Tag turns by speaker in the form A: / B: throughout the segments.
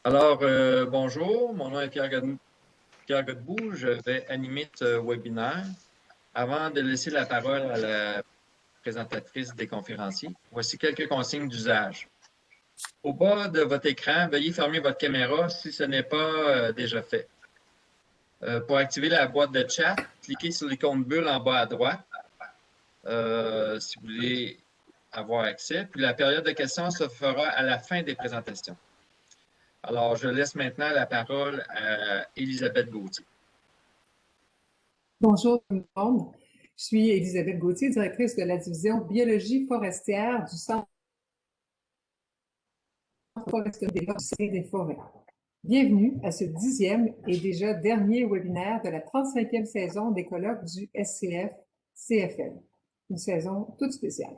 A: Bonjour, mon nom est Pierre Godbout. Je vais animer ce webinaire. Avant de laisser la parole à la présentatrice des conférenciers, voici quelques consignes d'usage. Au bas de votre écran, veuillez fermer votre caméra si ce n'est pas déjà fait. Pour activer la boîte de chat, cliquez sur l'icône bulle en bas à droite si vous voulez avoir accès. Puis la période de questions se fera à la fin des présentations. Alors, je laisse maintenant la parole à Elisabeth Gauthier.
B: Bonjour tout le monde. Je suis Elisabeth Gauthier, directrice de la division biologie forestière du Centre forestier des forêts. Bienvenue à ce 10e et déjà dernier webinaire de la 35e saison des colloques du SCF-CFL, une saison toute spéciale.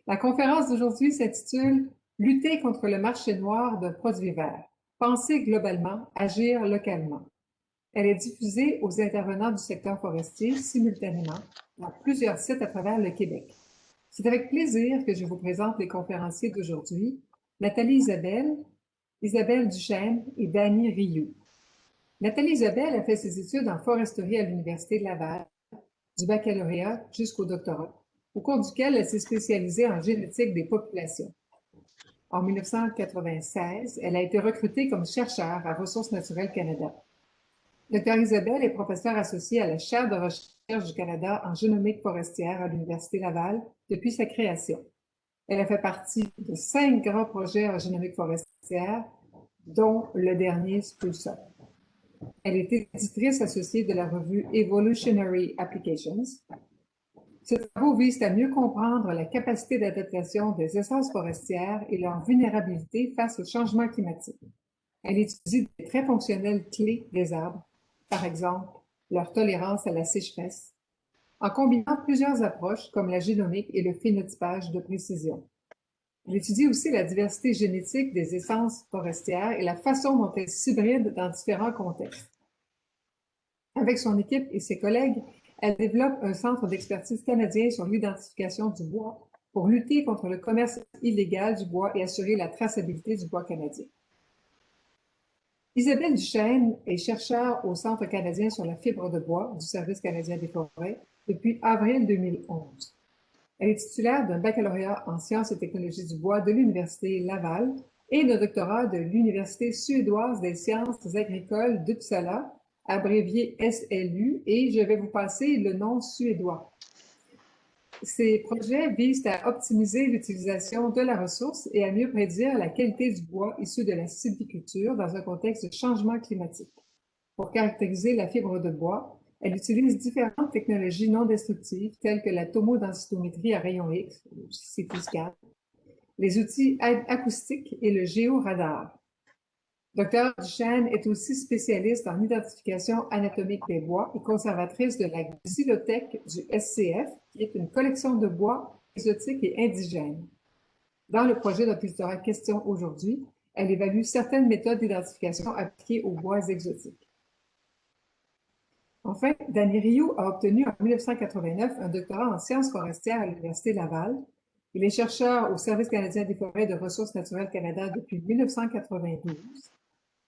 B: La conférence d'aujourd'hui s'intitule « Lutter contre le marché noir d'un produit vert. Penser globalement, agir localement ». Elle est diffusée aux intervenants du secteur forestier simultanément dans plusieurs sites à travers le Québec. C'est avec plaisir que je vous présente les conférenciers d'aujourd'hui, Nathalie Isabelle Duchesne et Dany Rioux. Nathalie Isabelle a fait ses études en foresterie à l'Université de Laval, du baccalauréat jusqu'au doctorat, au cours duquel elle s'est spécialisée en génétique des populations. En 1996, elle a été recrutée comme chercheure à Ressources naturelles Canada. Dr Isabelle est professeure associée à la chaire de recherche du Canada en génomique forestière à l'Université Laval depuis sa création. Elle a fait partie de 5 grands projets en génomique forestière, dont le dernier Spruce Up. Elle est éditrice associée de la revue Evolutionary Applications. Ces travaux visent à mieux comprendre la capacité d'adaptation des essences forestières et leur vulnérabilité face au changement climatique. Elle étudie des traits fonctionnels clés des arbres, par exemple leur tolérance à la sécheresse, en combinant plusieurs approches comme la génomique et le phénotypage de précision. Elle étudie aussi la diversité génétique des essences forestières et la façon dont elles s'hybrident dans différents contextes. Avec son équipe et ses collègues, elle développe un centre d'expertise canadien sur l'identification du bois pour lutter contre le commerce illégal du bois et assurer la traçabilité du bois canadien. Isabelle Duchesne est chercheure au Centre canadien sur la fibre de bois du Service canadien des forêts depuis avril 2011. Elle est titulaire d'un baccalauréat en sciences et technologies du bois de l'Université Laval et d'un doctorat de l'Université suédoise des sciences agricoles d'Uppsala, abrévié SLU, et je vais vous passer le nom suédois. Ces projets visent à optimiser l'utilisation de la ressource et à mieux prédire la qualité du bois issu de la sylviculture dans un contexte de changement climatique. Pour caractériser la fibre de bois, elle utilise différentes technologies non destructives telles que la tomodensitométrie à rayon X, ou CT scan, les outils acoustiques et le géoradar. Dr Duchesne est aussi spécialiste en identification anatomique des bois et conservatrice de la xylothèque du SCF, qui est une collection de bois exotiques et indigènes. Dans le projet dont il sera question aujourd'hui, elle évalue certaines méthodes d'identification appliquées aux bois exotiques. Enfin, Dany Rioux a obtenu en 1989 un doctorat en sciences forestières à l'Université Laval. Il est chercheur au Service canadien des forêts de Ressources naturelles Canada depuis 1992.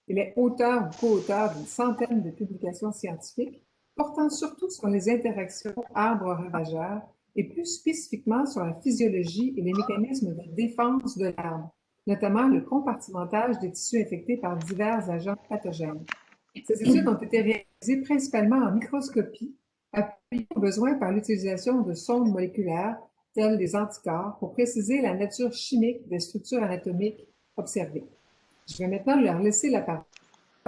B: Il est auteur ou co-auteur d'une centaine de publications scientifiques portant surtout sur les interactions arbres-ravageurs et plus spécifiquement sur la physiologie et les mécanismes de défense de l'arbre, notamment le compartimentage des tissus infectés par divers agents pathogènes. Ces études ont été réalisées principalement en microscopie, appuyées au besoin par l'utilisation de sondes moléculaires telles les anticorps pour préciser la nature chimique des structures anatomiques observées. Je vais maintenant leur laisser la parole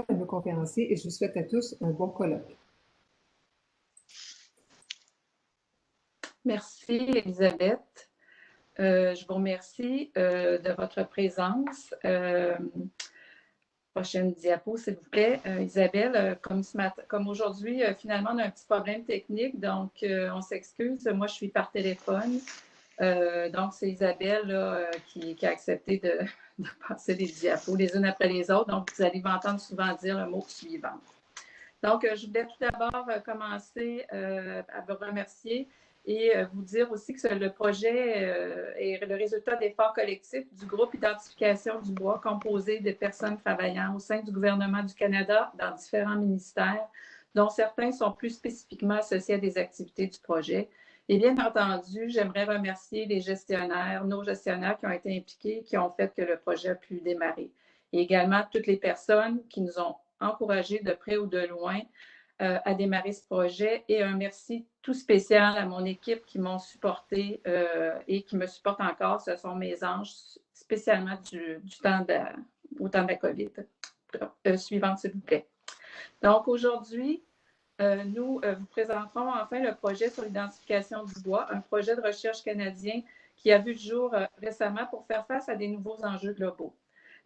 B: à nos conférenciers et je vous souhaite à tous un bon colloque.
C: Merci, Elisabeth. Je vous remercie de votre présence. Prochaine diapo, s'il vous plaît. Isabelle, comme aujourd'hui, finalement, on a un petit problème technique, donc on s'excuse. Moi, je suis par téléphone. Donc, c'est Isabelle là, qui a accepté de passer les diapos les unes après les autres. Donc, vous allez m'entendre souvent dire le mot suivant. Donc, je voulais tout d'abord commencer à vous remercier et vous dire aussi que le projet est le résultat d'efforts collectifs du groupe Identification du bois composé de personnes travaillant au sein du gouvernement du Canada dans différents ministères, dont certains sont plus spécifiquement associés à des activités du projet. Et bien entendu, j'aimerais remercier les gestionnaires, nos gestionnaires qui ont été impliqués, qui ont fait que le projet a pu démarrer. Et également toutes les personnes qui nous ont encouragés de près ou de loin à démarrer ce projet. Et un merci tout spécial à mon équipe qui m'ont supporté et qui me supportent encore. Ce sont mes anges, spécialement au temps de la COVID. Suivante, s'il vous plaît. Donc, aujourd'hui, nous vous présenterons enfin le projet sur l'identification du bois, un projet de recherche canadien qui a vu le jour récemment pour faire face à des nouveaux enjeux globaux.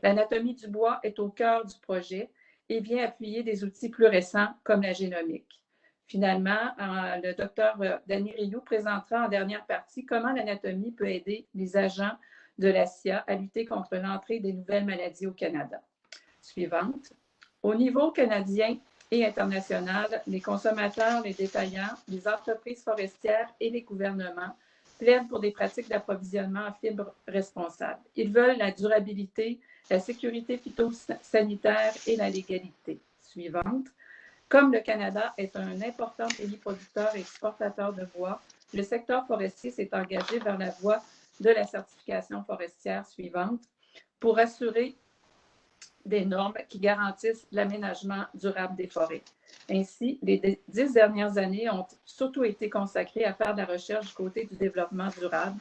C: L'anatomie du bois est au cœur du projet et vient appuyer des outils plus récents comme la génomique. Finalement, le docteur Danny Rioux présentera en dernière partie comment l'anatomie peut aider les agents de la CIA à lutter contre l'entrée des nouvelles maladies au Canada. Suivante. Au niveau canadien et international, les consommateurs, les détaillants, les entreprises forestières et les gouvernements plaident pour des pratiques d'approvisionnement en fibres responsables. Ils veulent la durabilité, la sécurité phytosanitaire et la légalité. Suivante. Comme le Canada est un important pays producteur et exportateur de bois, le secteur forestier s'est engagé vers la voie de la certification forestière suivante pour assurer des normes qui garantissent l'aménagement durable des forêts. Ainsi, les 10 dernières années ont surtout été consacrées à faire de la recherche du côté du développement durable,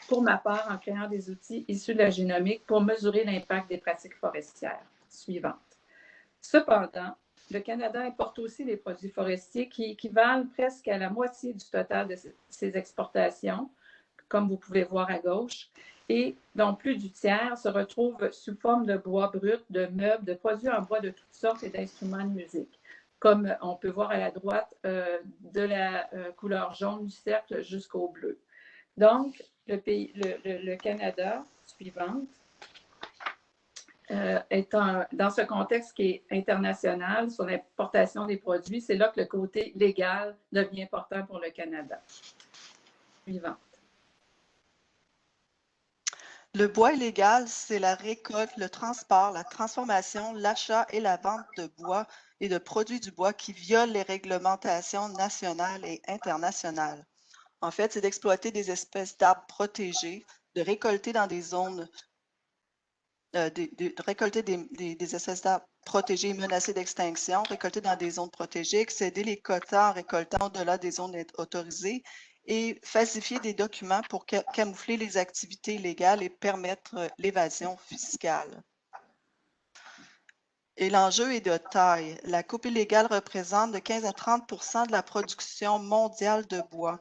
C: pour ma part en créant des outils issus de la génomique pour mesurer l'impact des pratiques forestières. Suivante. Cependant, le Canada importe aussi des produits forestiers qui équivalent presque à la moitié du total de ses exportations, comme vous pouvez voir à gauche, et dont plus du tiers se retrouve sous forme de bois brut, de meubles, de produits en bois de toutes sortes et d'instruments de musique, comme on peut voir à la droite de la couleur jaune du cercle jusqu'au bleu. Donc, le Canada, suivante, dans ce contexte qui est international sur l'importation des produits, c'est là que le côté légal devient important pour le Canada. Suivant.
D: Le bois illégal, c'est la récolte, le transport, la transformation, l'achat et la vente de bois et de produits du bois qui violent les réglementations nationales et internationales. En fait, c'est d'exploiter des espèces d'arbres protégées, de récolter dans des zones, de récolter des espèces d'arbres protégées menacées d'extinction, récolter dans des zones protégées, excéder les quotas en récoltant au-delà des zones autorisées et falsifier des documents pour camoufler les activités illégales et permettre l'évasion fiscale. Et l'enjeu est de taille. La coupe illégale représente de 15 à 30 de la production mondiale de bois.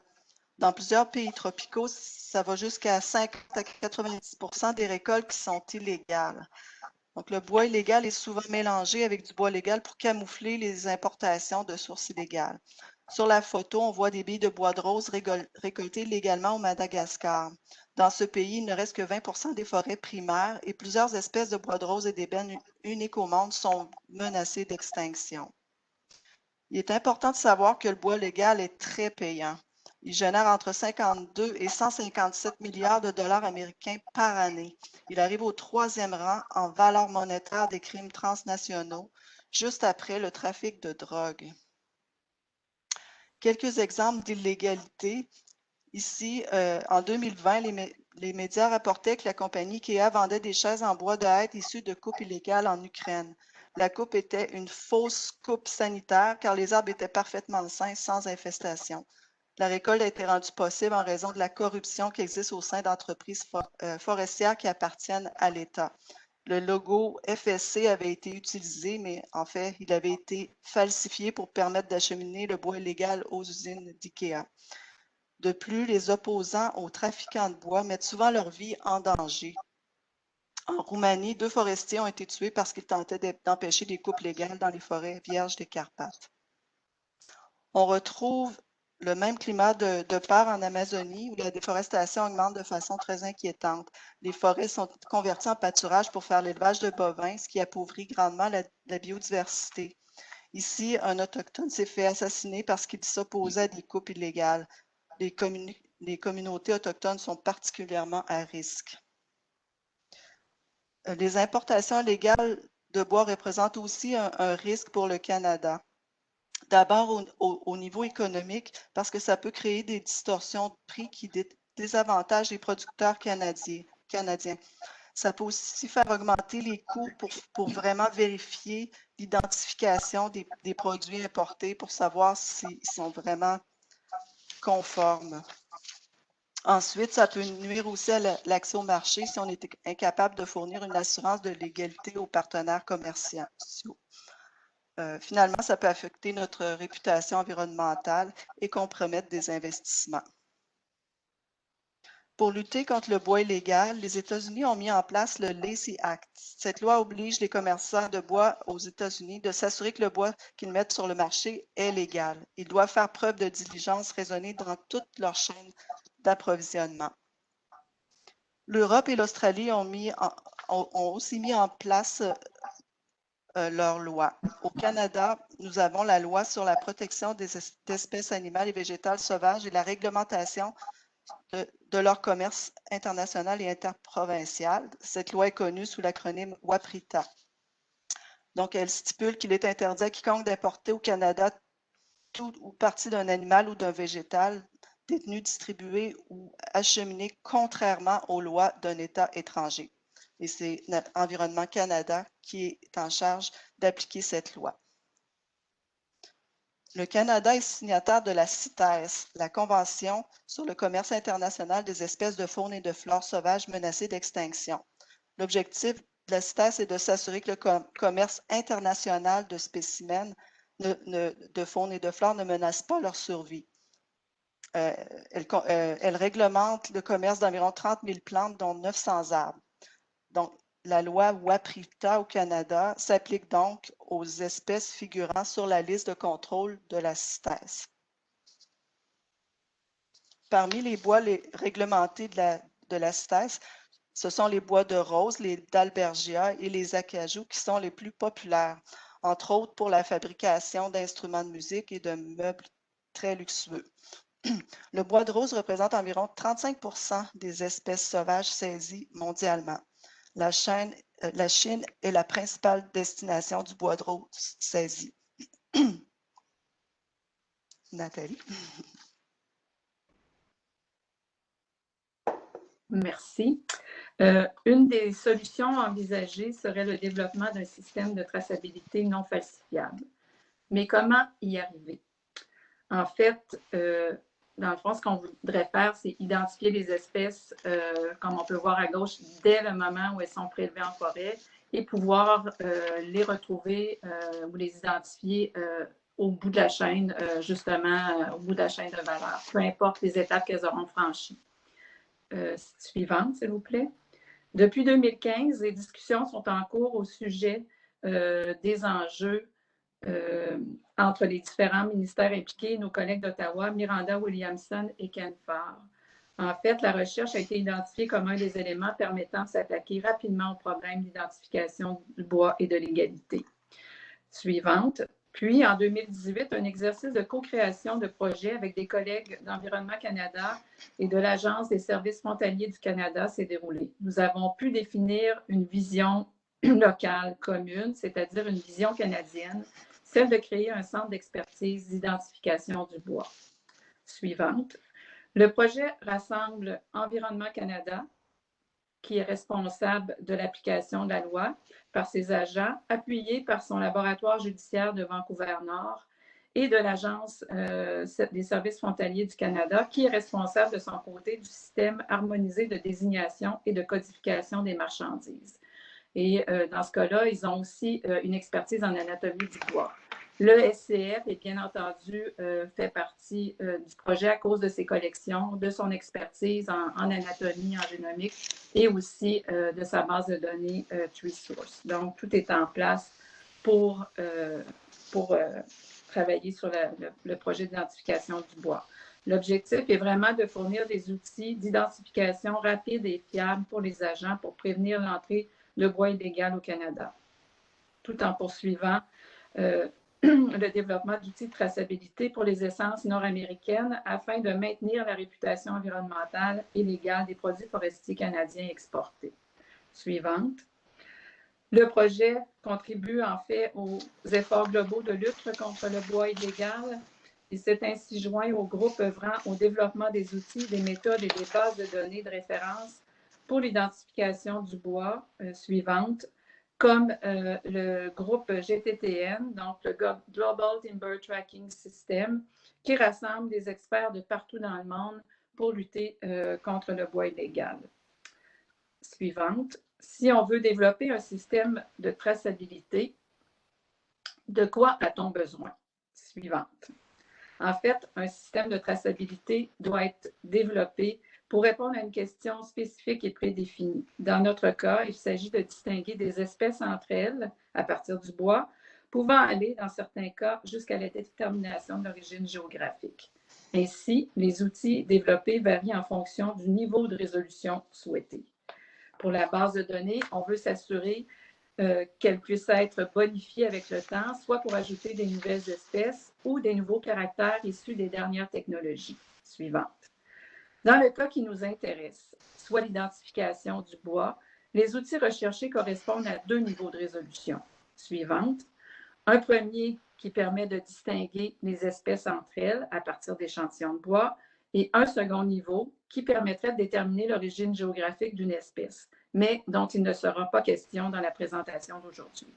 D: Dans plusieurs pays tropicaux, ça va jusqu'à 50 à 90 des récoltes qui sont illégales. Donc, le bois illégal est souvent mélangé avec du bois légal pour camoufler les importations de sources illégales. Sur la photo, on voit des billes de bois de rose récoltées légalement au Madagascar. Dans ce pays, il ne reste que 20 des forêts primaires et plusieurs espèces de bois de rose et d'ébène uniques au monde sont menacées d'extinction. Il est important de savoir que le bois légal est très payant. Il génère entre 52 et 157 milliards de dollars américains par année. Il arrive au 3e rang en valeur monétaire des crimes transnationaux, juste après le trafic de drogue. Quelques exemples d'illégalité. Ici, en 2020, les médias rapportaient que la compagnie IKEA vendait des chaises en bois de hêtre issues de coupes illégales en Ukraine. La coupe était une fausse coupe sanitaire car les arbres étaient parfaitement sains, sans infestation. La récolte a été rendue possible en raison de la corruption qui existe au sein d'entreprises forestières qui appartiennent à l'État. Le logo FSC avait été utilisé, mais en fait, il avait été falsifié pour permettre d'acheminer le bois illégal aux usines d'IKEA. De plus, les opposants aux trafiquants de bois mettent souvent leur vie en danger. En Roumanie, 2 forestiers ont été tués parce qu'ils tentaient d'empêcher des coupes légales dans les forêts vierges des Carpates. On retrouve le même climat de peur en Amazonie où la déforestation augmente de façon très inquiétante. Les forêts sont converties en pâturage pour faire l'élevage de bovins, ce qui appauvrit grandement la biodiversité. Ici, un autochtone s'est fait assassiner parce qu'il s'opposait à des coupes illégales. les communautés autochtones sont particulièrement à risque. Les importations légales de bois représentent aussi un risque pour le Canada. D'abord au niveau économique, parce que ça peut créer des distorsions de prix qui désavantagent les producteurs canadiens. Ça peut aussi faire augmenter les coûts pour vraiment vérifier l'identification des produits importés pour savoir s'ils sont vraiment conformes. Ensuite, ça peut nuire aussi à l'accès au marché si on est incapable de fournir une assurance de légalité aux partenaires commerciaux. Finalement, ça peut affecter notre réputation environnementale et compromettre des investissements. Pour lutter contre le bois illégal, les États-Unis ont mis en place le Lacey Act. Cette loi oblige les commerçants de bois aux États-Unis de s'assurer que le bois qu'ils mettent sur le marché est légal. Ils doivent faire preuve de diligence raisonnée dans toute leur chaîne d'approvisionnement. L'Europe et l'Australie ont aussi mis en place leurs lois. Au Canada, nous avons la loi sur la protection des espèces animales et végétales sauvages et la réglementation de leur commerce international et interprovincial. Cette loi est connue sous l'acronyme WAPRITA. Donc, elle stipule qu'il est interdit à quiconque d'importer au Canada tout ou partie d'un animal ou d'un végétal détenu, distribué ou acheminé contrairement aux lois d'un État étranger. Et c'est Environnement Canada qui est en charge d'appliquer cette loi. Le Canada est signataire de la CITES, la Convention sur le commerce international des espèces de faune et de flore sauvages menacées d'extinction. L'objectif de la CITES est de s'assurer que le commerce international de spécimens de faune et de flore ne menace pas leur survie. Elle réglemente le commerce d'environ 30 000 plantes, dont 900 arbres. Donc, la loi WAPRITA au Canada s'applique donc aux espèces figurant sur la liste de contrôle de la CITES. Parmi les bois réglementés de la CITES, ce sont les bois de rose, les dalbergia et les acajou qui sont les plus populaires, entre autres pour la fabrication d'instruments de musique et de meubles très luxueux. Le bois de rose représente environ 35% des espèces sauvages saisies mondialement. La Chine est la principale destination du bois de rose saisi. Nathalie.
C: Merci. Une des solutions envisagées serait le développement d'un système de traçabilité non falsifiable. Mais comment y arriver? En fait, dans le fond, ce qu'on voudrait faire, c'est identifier les espèces, comme on peut voir à gauche, dès le moment où elles sont prélevées en forêt et pouvoir les retrouver ou les identifier au bout de la chaîne, justement, au bout de la chaîne de valeur, peu importe les étapes qu'elles auront franchies. Suivante, s'il vous plaît. Depuis 2015, les discussions sont en cours au sujet des enjeux entre les différents ministères impliqués, nos collègues d'Ottawa, Miranda Williamson et Ken Farr. En fait, la recherche a été identifiée comme un des éléments permettant de s'attaquer rapidement au problème d'identification du bois et de l'égalité. Suivante. Puis, en 2018, un exercice de co-création de projets avec des collègues d'Environnement Canada et de l'Agence des services frontaliers du Canada s'est déroulé. Nous avons pu définir une vision locale commune, c'est-à-dire une vision canadienne, celle de créer un centre d'expertise d'identification du bois. Suivante. Le projet rassemble Environnement Canada, qui est responsable de l'application de la loi par ses agents, appuyé par son laboratoire judiciaire de Vancouver-Nord et de l'Agence des services frontaliers du Canada, qui est responsable de son côté du système harmonisé de désignation et de codification des marchandises. Et dans ce cas-là, ils ont aussi une expertise en anatomie du bois. Le SCF est bien entendu fait partie du projet à cause de ses collections, de son expertise en anatomie, en génomique et aussi de sa base de données TreeSource. Donc, tout est en place pour travailler sur le projet d'identification du bois. L'objectif est vraiment de fournir des outils d'identification rapides et fiables pour les agents pour prévenir l'entrée de bois illégal au Canada, tout en poursuivant le développement d'outils de traçabilité pour les essences nord-américaines afin de maintenir la réputation environnementale et légale des produits forestiers canadiens exportés. Suivante. Le projet contribue en fait aux efforts globaux de lutte contre le bois illégal. Il s'est ainsi joint au groupe œuvrant au développement des outils, des méthodes et des bases de données de référence pour l'identification du bois suivante, comme le groupe GTTN, donc le Global Timber Tracking System, qui rassemble des experts de partout dans le monde pour lutter contre le bois illégal. Suivante. Si on veut développer un système de traçabilité, de quoi a-t-on besoin? Suivante. En fait, un système de traçabilité doit être développé pour répondre à une question spécifique et prédéfinie. Dans notre cas, il s'agit de distinguer des espèces entre elles à partir du bois, pouvant aller, dans certains cas, jusqu'à la détermination de l'origine géographique. Ainsi, les outils développés varient en fonction du niveau de résolution souhaité. Pour la base de données, on veut s'assurer qu'elle puisse être bonifiée avec le temps, soit pour ajouter des nouvelles espèces ou des nouveaux caractères issus des dernières technologies suivantes. Dans le cas qui nous intéresse, soit l'identification du bois, les outils recherchés correspondent à 2 niveaux de résolution suivantes. Un premier qui permet de distinguer les espèces entre elles à partir d'échantillons de bois et un second niveau qui permettrait de déterminer l'origine géographique d'une espèce, mais dont il ne sera pas question dans la présentation d'aujourd'hui.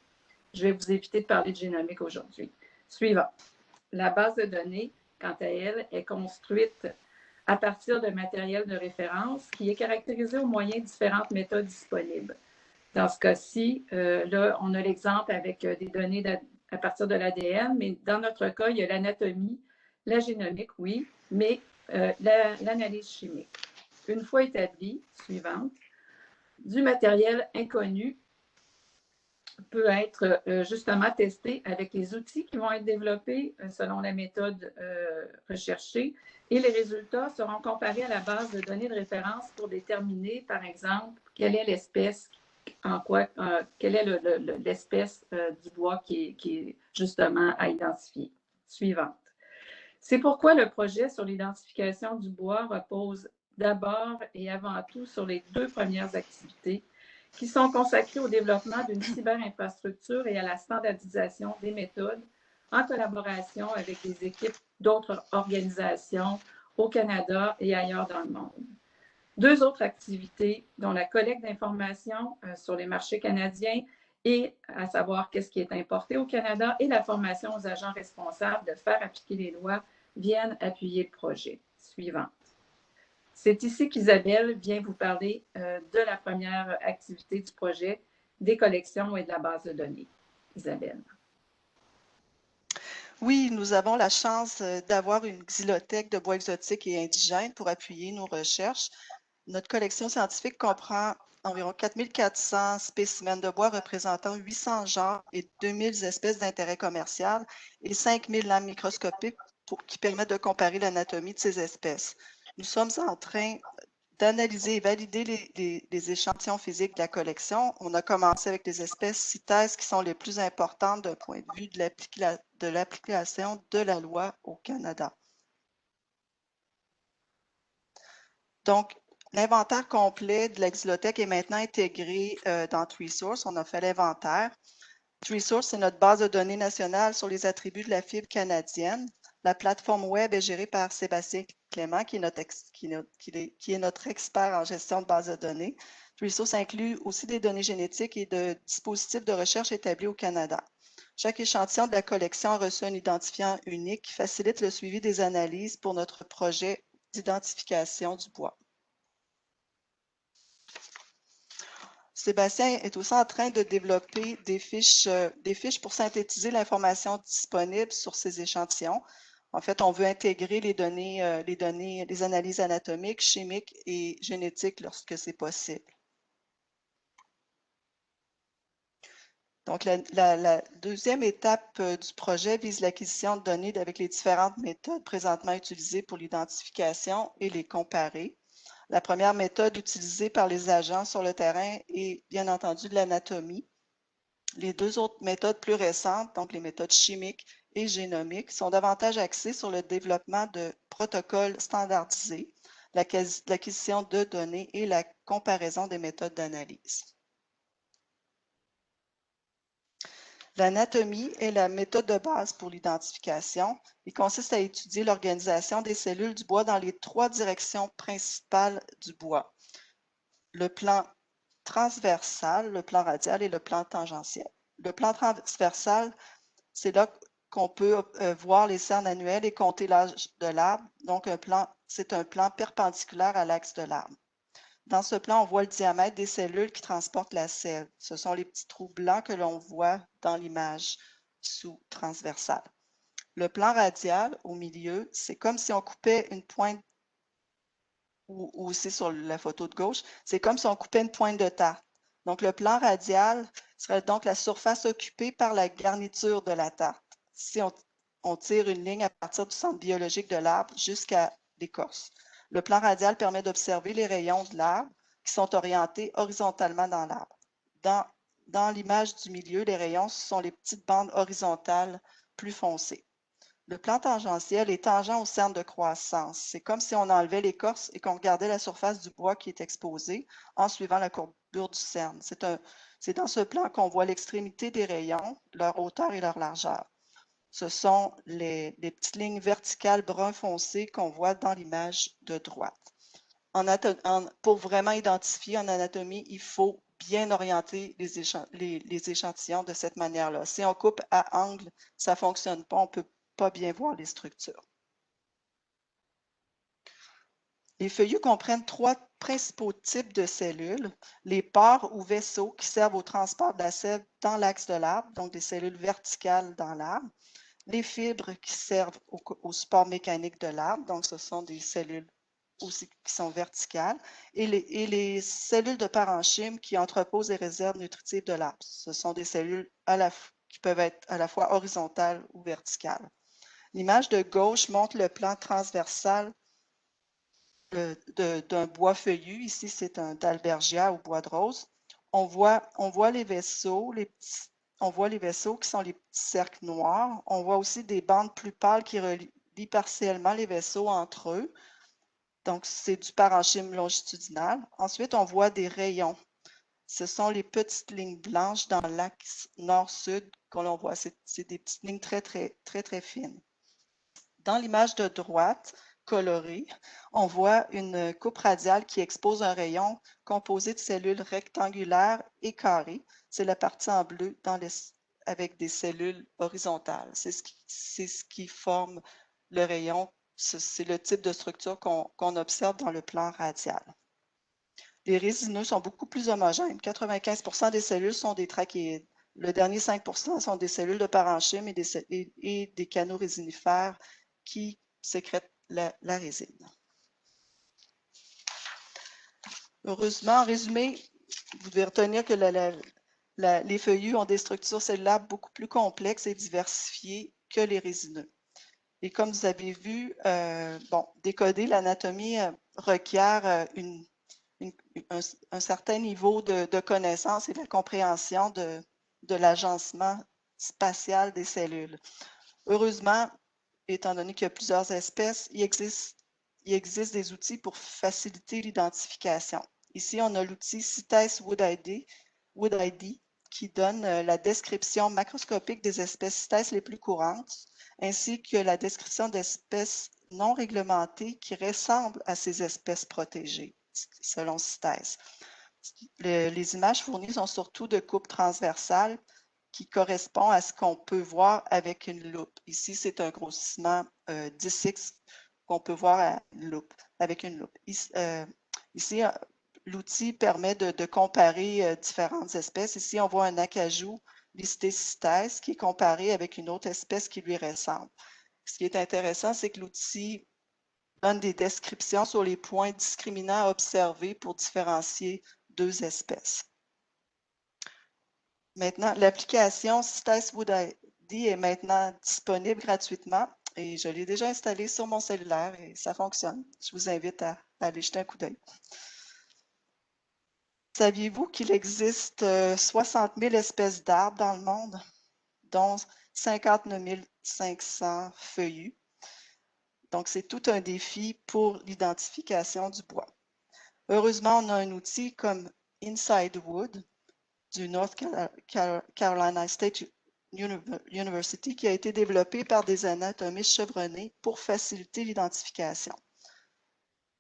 C: Je vais vous éviter de parler de génomique aujourd'hui. Suivant. La base de données, quant à elle, est construite à partir de matériel de référence qui est caractérisé au moyen de différentes méthodes disponibles. Dans ce cas-ci, là, on a l'exemple avec des données à partir de l'ADN, mais dans notre cas, il y a l'anatomie, la génomique, oui, mais l'analyse chimique. Une fois établie, suivante, du matériel inconnu peut être justement testé avec les outils qui vont être développés selon la méthode recherchée et les résultats seront comparés à la base de données de référence pour déterminer, par exemple, quelle est l'espèce quelle est l'espèce du bois qui est justement à identifier. Suivante. C'est pourquoi le projet sur l'identification du bois repose d'abord et avant tout sur les 2 premières activités qui sont consacrées au développement d'une cyberinfrastructure et à la standardisation des méthodes en collaboration avec les équipes d'autres organisations au Canada et ailleurs dans le monde. 2 autres activités, dont la collecte d'informations sur les marchés canadiens et à savoir qu'est-ce qui est importé au Canada et la formation aux agents responsables de faire appliquer les lois viennent appuyer le projet. Suivante. C'est ici qu'Isabelle vient vous parler de la première activité du projet, des collections et de la base de données. Isabelle.
D: Oui, nous avons la chance d'avoir une xylothèque de bois exotiques et indigènes pour appuyer nos recherches. Notre collection scientifique comprend environ 4400 spécimens de bois représentant 800 genres et 2000 espèces d'intérêt commercial et 5000 lames microscopiques qui permettent de comparer l'anatomie de ces espèces. Nous sommes en train d'analyser et valider les échantillons physiques de la collection. On a commencé avec les espèces CITES qui sont les plus importantes d'un point de vue de l'application de la loi au Canada. Donc, l'inventaire complet de la xylothèque est maintenant intégré dans TreeSource. On a fait l'inventaire. TreeSource, c'est notre base de données nationale sur les attributs de la fibre canadienne. La plateforme web est gérée par Sébastien Clément, qui est notre expert en gestion de bases de données. TreeSource inclut aussi des données génétiques et de dispositifs de recherche établis au Canada. Chaque échantillon de la collection a reçu un identifiant unique qui facilite le suivi des analyses pour notre projet d'identification du bois. Sébastien est aussi en train de développer des fiches pour synthétiser l'information disponible sur ces échantillons. En fait, on veut intégrer les analyses anatomiques, chimiques et génétiques lorsque c'est possible. Donc, la deuxième étape du projet vise l'acquisition de données avec les différentes méthodes présentement utilisées pour l'identification et les comparer. La première méthode utilisée par les agents sur le terrain est bien entendu de l'anatomie. Les deux autres méthodes plus récentes, donc les méthodes chimiques et génomiques, sont davantage axées sur le développement de protocoles standardisés, l'acquisition de données et la comparaison des méthodes d'analyse. L'anatomie est la méthode de base pour l'identification. Il consiste à étudier l'organisation des cellules du bois dans les trois directions principales du bois: le plan transversal, le plan radial et le plan tangentiel. Le plan transversal, c'est là qu'on peut voir les cernes annuelles et compter l'âge de l'arbre. Donc, c'est un plan perpendiculaire à l'axe de l'arbre. Dans ce plan, on voit le diamètre des cellules qui transportent la sève. Ce sont les petits trous blancs que l'on voit dans l'image sous transversale. Le plan radial, au milieu, c'est comme si on coupait une pointe, ou aussi sur la photo de gauche, c'est comme si on coupait une pointe de tarte. Donc, le plan radial serait donc la surface occupée par la garniture de la tarte. Si on tire une ligne à partir du centre biologique de l'arbre jusqu'à l'écorce. Le plan radial permet d'observer les rayons de l'arbre qui sont orientés horizontalement dans l'arbre. Dans l'image du milieu, les rayons sont les petites bandes horizontales plus foncées. Le plan tangentiel est tangent au cerne de croissance. C'est comme si on enlevait l'écorce et qu'on regardait la surface du bois qui est exposée en suivant la courbure du cerne. C'est dans ce plan qu'on voit l'extrémité des rayons, leur hauteur et leur largeur. Ce sont les petites lignes verticales brun foncé qu'on voit dans l'image de droite. Pour vraiment identifier en anatomie, il faut bien orienter les échantillons de cette manière-là. Si on coupe à angle, ça ne fonctionne pas, on ne peut pas bien voir les structures. Les feuillus comprennent trois principaux types de cellules: les pores ou vaisseaux qui servent au transport de la sève dans l'axe de l'arbre, donc des cellules verticales dans l'arbre; les fibres qui servent au support mécanique de l'arbre, donc ce sont des cellules aussi qui sont verticales, et les cellules de parenchyme qui entreposent les réserves nutritives de l'arbre. Ce sont des cellules qui peuvent être à la fois horizontales ou verticales. L'image de gauche montre le plan transversal d'un bois feuillu. Ici, c'est un dalbergia ou bois de rose. On voit les vaisseaux, on voit les vaisseaux qui sont les petits cercles noirs. On voit aussi des bandes plus pâles qui relient partiellement les vaisseaux entre eux. Donc, c'est du parenchyme longitudinal. Ensuite, on voit des rayons. Ce sont les petites lignes blanches dans l'axe nord-sud qu'on voit. C'est des petites lignes très, très, très, très fines. Dans l'image de droite, colorée, on voit une coupe radiale qui expose un rayon composé de cellules rectangulaires et carrées. C'est la partie en bleu avec des cellules horizontales. C'est ce qui forme le rayon. C'est le type de structure qu'on observe dans le plan radial. Les résineux sont beaucoup plus homogènes. 95% des cellules sont des trachéides. Le dernier 5% sont des cellules de parenchyme et des canaux résinifères qui sécrètent la résine. Heureusement, en résumé, vous devez retenir que les feuillus ont des structures cellulaires beaucoup plus complexes et diversifiées que les résineux. Et comme vous avez vu, décoder l'anatomie requiert un certain niveau de connaissance et de compréhension de l'agencement spatial des cellules. Heureusement, étant donné qu'il y a plusieurs espèces, il existe des outils pour faciliter l'identification. Ici, on a l'outil CITES WoodID qui donne la description macroscopique des espèces CITES les plus courantes, ainsi que la description d'espèces non réglementées qui ressemblent à ces espèces protégées, selon CITES. Les images fournies sont surtout de coupes transversales qui correspond à ce qu'on peut voir avec une loupe. Ici, c'est un grossissement 10x qu'on peut voir avec une loupe. Ici, l'outil permet de comparer différentes espèces. Ici, on voit un acajou listé CITES qui est comparé avec une autre espèce qui lui ressemble. Ce qui est intéressant, c'est que l'outil donne des descriptions sur les points discriminants à observer pour différencier deux espèces. Maintenant, l'application CITES WoodID est maintenant disponible gratuitement et je l'ai déjà installée sur mon cellulaire et ça fonctionne. Je vous invite à aller jeter un coup d'œil. Saviez-vous qu'il existe 60 000 espèces d'arbres dans le monde, dont 59 500 feuillus? Donc, c'est tout un défi pour l'identification du bois. Heureusement, on a un outil comme Inside Wood du North Carolina State University qui a été développé par des anatomistes chevronnés pour faciliter l'identification.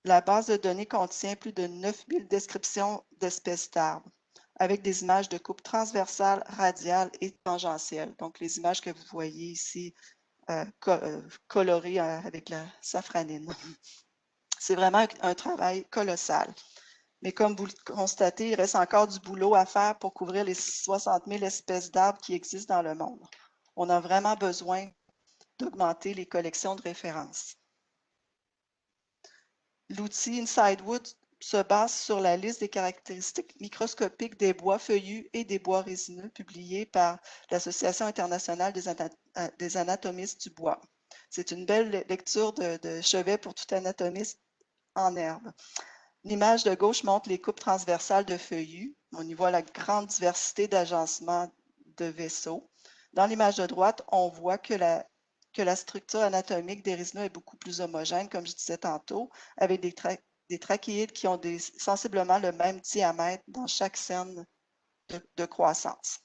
D: La base de données contient plus de 9000 descriptions d'espèces d'arbres avec des images de coupe transversale, radiale et tangentielle. Donc, les images que vous voyez ici colorées avec la safranine. C'est vraiment un travail colossal. Mais comme vous le constatez, il reste encore du boulot à faire pour couvrir les 60 000 espèces d'arbres qui existent dans le monde. On a vraiment besoin d'augmenter les collections de références. L'outil Inside Wood se base sur la liste des caractéristiques microscopiques des bois feuillus et des bois résineux publiés par l'Association internationale des anatomistes du bois. C'est une belle lecture de chevet pour tout anatomiste en herbe. L'image de gauche montre les coupes transversales de feuillus. On y voit la grande diversité d'agencements de vaisseaux. Dans l'image de droite, on voit que la structure anatomique des résineux est beaucoup plus homogène, comme je disais tantôt, avec des trachéides qui ont sensiblement le même diamètre dans chaque scène de croissance.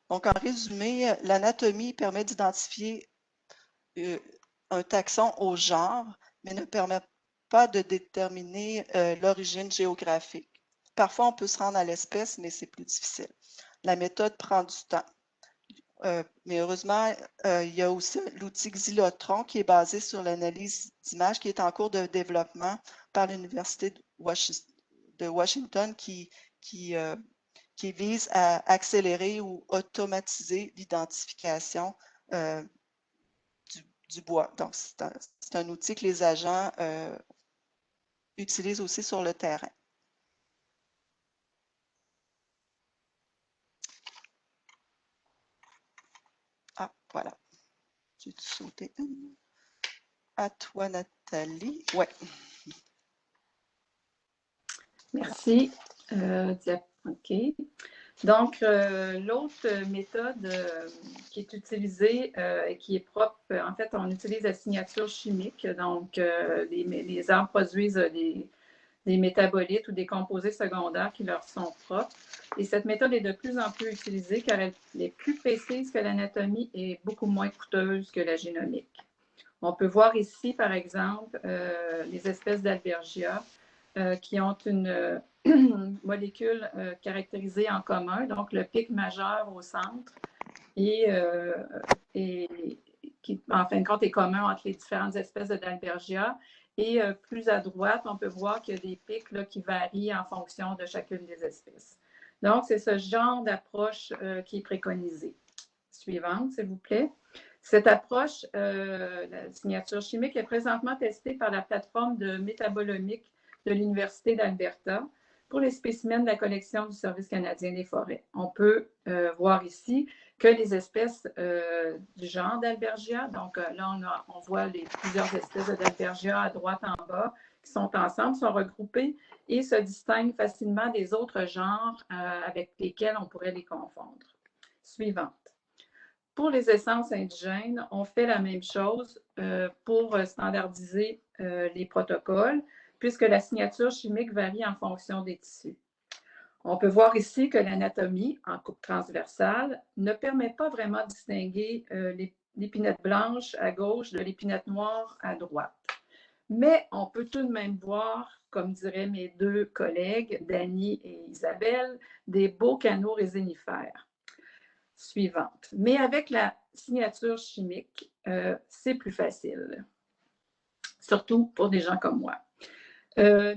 D: Donc, en résumé, l'anatomie permet d'identifier un taxon au genre, mais ne permet pas de déterminer l'origine géographique. Parfois, on peut se rendre à l'espèce, mais c'est plus difficile. La méthode prend du temps. Mais heureusement, il y a aussi l'outil Xylotron qui est basé sur l'analyse d'images qui est en cours de développement par l'Université de Washington qui vise à accélérer ou automatiser l'identification du bois. Donc, c'est un outil que les agents utilisent aussi sur le terrain. Ah, voilà. J'ai dû sauter une. À toi, Nathalie. Oui.
C: Merci. OK. Donc, l'autre méthode qui est utilisée et qui est propre, en fait, on utilise la signature chimique. Donc, les arbres produisent des métabolites ou des composés secondaires qui leur sont propres. Et cette méthode est de plus en plus utilisée car elle est plus précise que l'anatomie et beaucoup moins coûteuse que la génomique. On peut voir ici, par exemple, les espèces d'Albergia qui ont une molécule caractérisée en commun, donc le pic majeur au centre et qui, en fin de compte, est commun entre les différentes espèces d'Albergia. Et plus à droite, on peut voir qu'il y a des pics là, qui varient en fonction de chacune des espèces. Donc, c'est ce genre d'approche qui est préconisée. Suivante, s'il vous plaît. Cette approche, la signature chimique, est présentement testée par la plateforme de métabolomique de l'Université d'Alberta pour les spécimens de la collection du Service canadien des forêts. On peut voir ici que les espèces du genre d'Albergia, donc là, on voit plusieurs espèces d'Albergia à droite en bas qui sont ensemble, sont regroupées et se distinguent facilement des autres genres avec lesquels on pourrait les confondre. Suivante. Pour les essences indigènes, on fait la même chose pour standardiser les protocoles, puisque la signature chimique varie en fonction des tissus. On peut voir ici que l'anatomie, en coupe transversale, ne permet pas vraiment de distinguer l'épinette blanche à gauche de l'épinette noire à droite. Mais on peut tout de même voir, comme diraient mes deux collègues, Dany et Isabelle, des beaux canaux résinifères. Suivante. Mais avec la signature chimique, c'est plus facile, surtout pour des gens comme moi.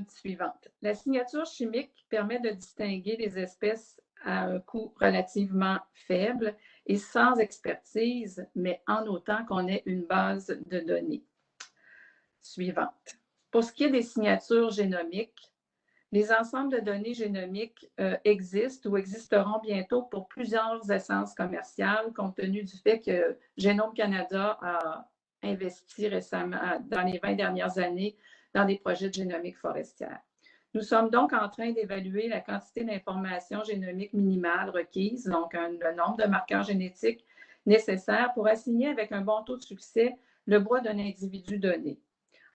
C: Suivante. La signature chimique permet de distinguer les espèces à un coût relativement faible et sans expertise, mais en autant qu'on ait une base de données. Suivante. Pour ce qui est des signatures génomiques, les ensembles de données génomiques existent ou existeront bientôt pour plusieurs essences commerciales, compte tenu du fait que Génome Canada a investi récemment, dans les 20 dernières années, dans des projets de génomique forestière. Nous sommes donc en train d'évaluer la quantité d'informations génomiques minimales requises, donc le nombre de marqueurs génétiques nécessaires pour assigner avec un bon taux de succès le bois d'un individu donné.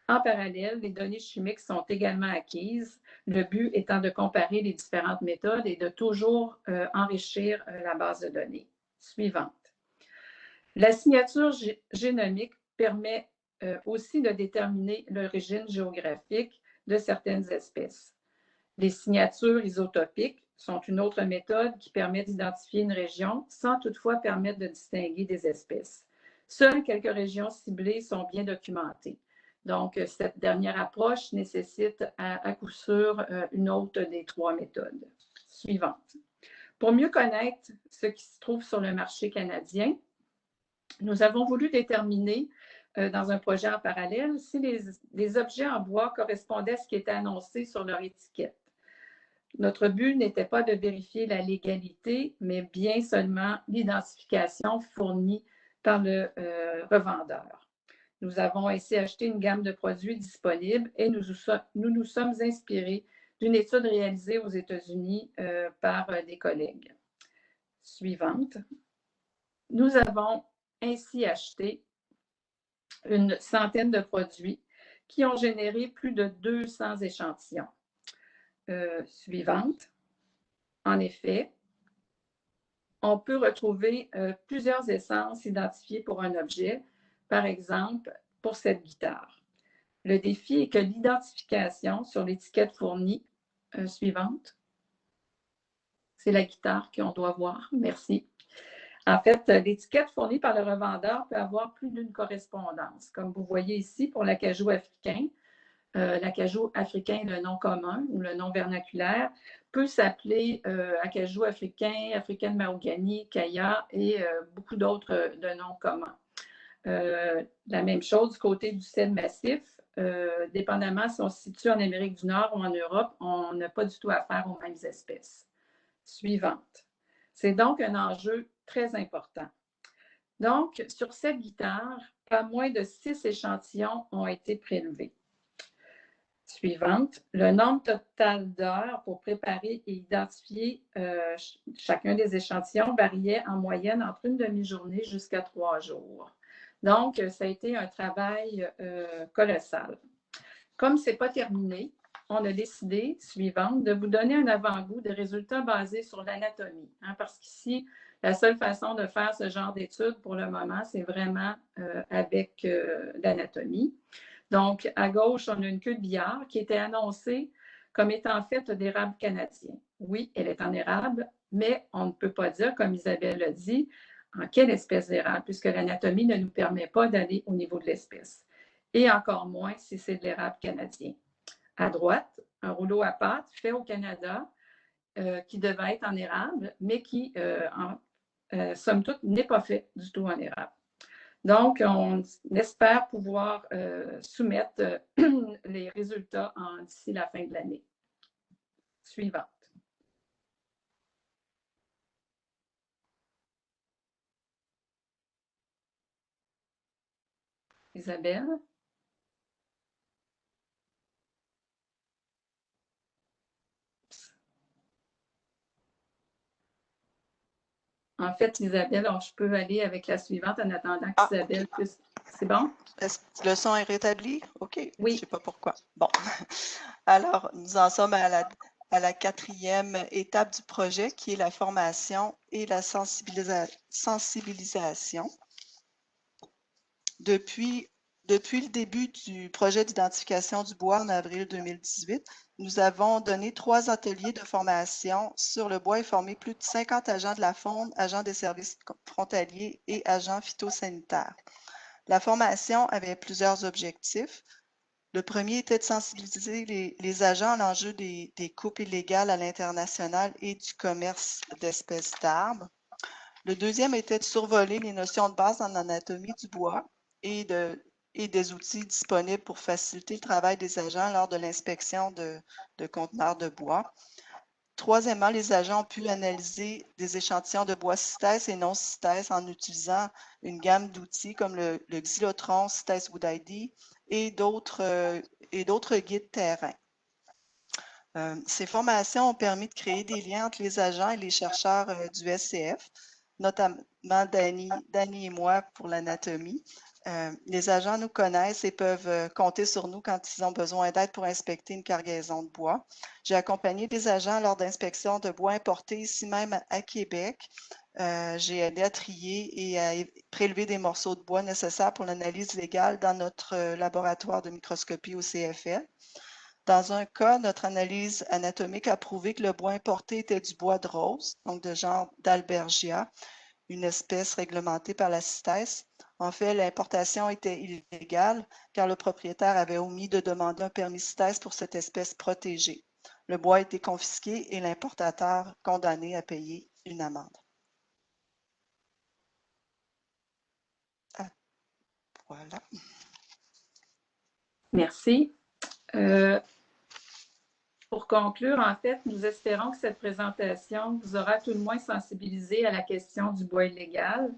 C: En parallèle, les données chimiques sont également acquises, le but étant de comparer les différentes méthodes et de toujours enrichir la base de données. Suivante. La signature génomique permet aussi de déterminer l'origine géographique de certaines espèces. Les signatures isotopiques sont une autre méthode qui permet d'identifier une région sans toutefois permettre de distinguer des espèces. Seules quelques régions ciblées sont bien documentées. Donc, cette dernière approche nécessite à coup sûr une autre des trois méthodes. Suivante. Pour mieux connaître ce qui se trouve sur le marché canadien, nous avons voulu déterminer dans un projet en parallèle si les objets en bois correspondaient à ce qui était annoncé sur leur étiquette. Notre but n'était pas de vérifier la légalité, mais bien seulement l'identification fournie par le revendeur. Nous avons ainsi acheté une gamme de produits disponibles et nous nous sommes inspirés d'une étude réalisée aux États-Unis par des collègues. Suivante. Nous avons ainsi acheté une centaine de produits qui ont généré plus de 200 échantillons. Suivante. En effet, on peut retrouver plusieurs essences identifiées pour un objet, par exemple pour cette guitare. Le défi est que l'identification sur l'étiquette fournie suivante, c'est la guitare qu'on doit voir, merci. En fait, l'étiquette fournie par le revendeur peut avoir plus d'une correspondance. Comme vous voyez ici, pour l'acajou africain, l'acajou africain, le nom commun ou le nom vernaculaire, peut s'appeler acajou africain, africaine mahogany, kaya et beaucoup d'autres de noms communs. La même chose du côté du cèdre massif. Dépendamment si on se situe en Amérique du Nord ou en Europe, on n'a pas du tout affaire aux mêmes espèces. Suivante. C'est donc un enjeu très important. Donc, sur cette guitare, pas moins de 6 échantillons ont été prélevés. Suivante. Le nombre total d'heures pour préparer et identifier chacun des échantillons variait en moyenne entre une demi-journée jusqu'à 3 jours. Donc, ça a été un travail colossal. Comme ce n'est pas terminé, on a décidé, suivante, de vous donner un avant-goût des résultats basés sur l'anatomie. Parce qu'ici, la seule façon de faire ce genre d'études pour le moment, c'est vraiment avec l'anatomie. Donc, à gauche, on a une queue de billard qui était annoncée comme étant faite d'érable canadien. Oui, elle est en érable, mais on ne peut pas dire, comme Isabelle l'a dit, en quelle espèce d'érable, puisque l'anatomie ne nous permet pas d'aller au niveau de l'espèce. Et encore moins si c'est de l'érable canadien. À droite, un rouleau à pâte fait au Canada qui devait être en érable, mais qui, somme toute, n'est pas fait du tout en érable. Donc, on espère pouvoir soumettre les résultats d'ici la fin de l'année. Suivante. Isabelle? En fait, Isabelle, je peux aller avec la suivante en attendant qu'Isabelle puisse... C'est bon?
D: Est-ce que le son est rétabli? OK.
C: Oui.
D: Je ne sais pas pourquoi. Bon. Alors, nous en sommes à la quatrième étape du projet, qui est la formation et la sensibilisation. Depuis le début du projet d'identification du bois en avril 2018, nous avons donné 3 ateliers de formation sur le bois et formé plus de 50 agents de la faune, agents des services frontaliers et agents phytosanitaires. La formation avait plusieurs objectifs. Le premier était de sensibiliser les agents à l'enjeu des coupes illégales à l'international et du commerce d'espèces d'arbres. Le deuxième était de survoler les notions de base en anatomie du bois et des outils disponibles pour faciliter le travail des agents lors de l'inspection de conteneurs de bois. Troisièmement, les agents ont pu analyser des échantillons de bois CITES et non CITES en utilisant une gamme d'outils comme le Xylotron CITES Wood ID et d'autres guides terrain. Ces formations ont permis de créer des liens entre les agents et les chercheurs du SCF, notamment Dani et moi pour l'anatomie. Les agents nous connaissent et peuvent compter sur nous quand ils ont besoin d'aide pour inspecter une cargaison de bois. J'ai accompagné des agents lors d'inspections de bois importés ici même à Québec. J'ai aidé à trier et à prélever des morceaux de bois nécessaires pour l'analyse légale dans notre laboratoire de microscopie au CFL. Dans un cas, notre analyse anatomique a prouvé que le bois importé était du bois de rose, donc de genre d'Albergia, une espèce réglementée par la CITES. En fait, l'importation était illégale car le propriétaire avait omis de demander un permis CITES pour cette espèce protégée. Le bois a été confisqué et l'importateur condamné à payer une amende. Ah, voilà.
C: Merci. Pour conclure, en fait, nous espérons que cette présentation vous aura tout le moins sensibilisé à la question du bois illégal,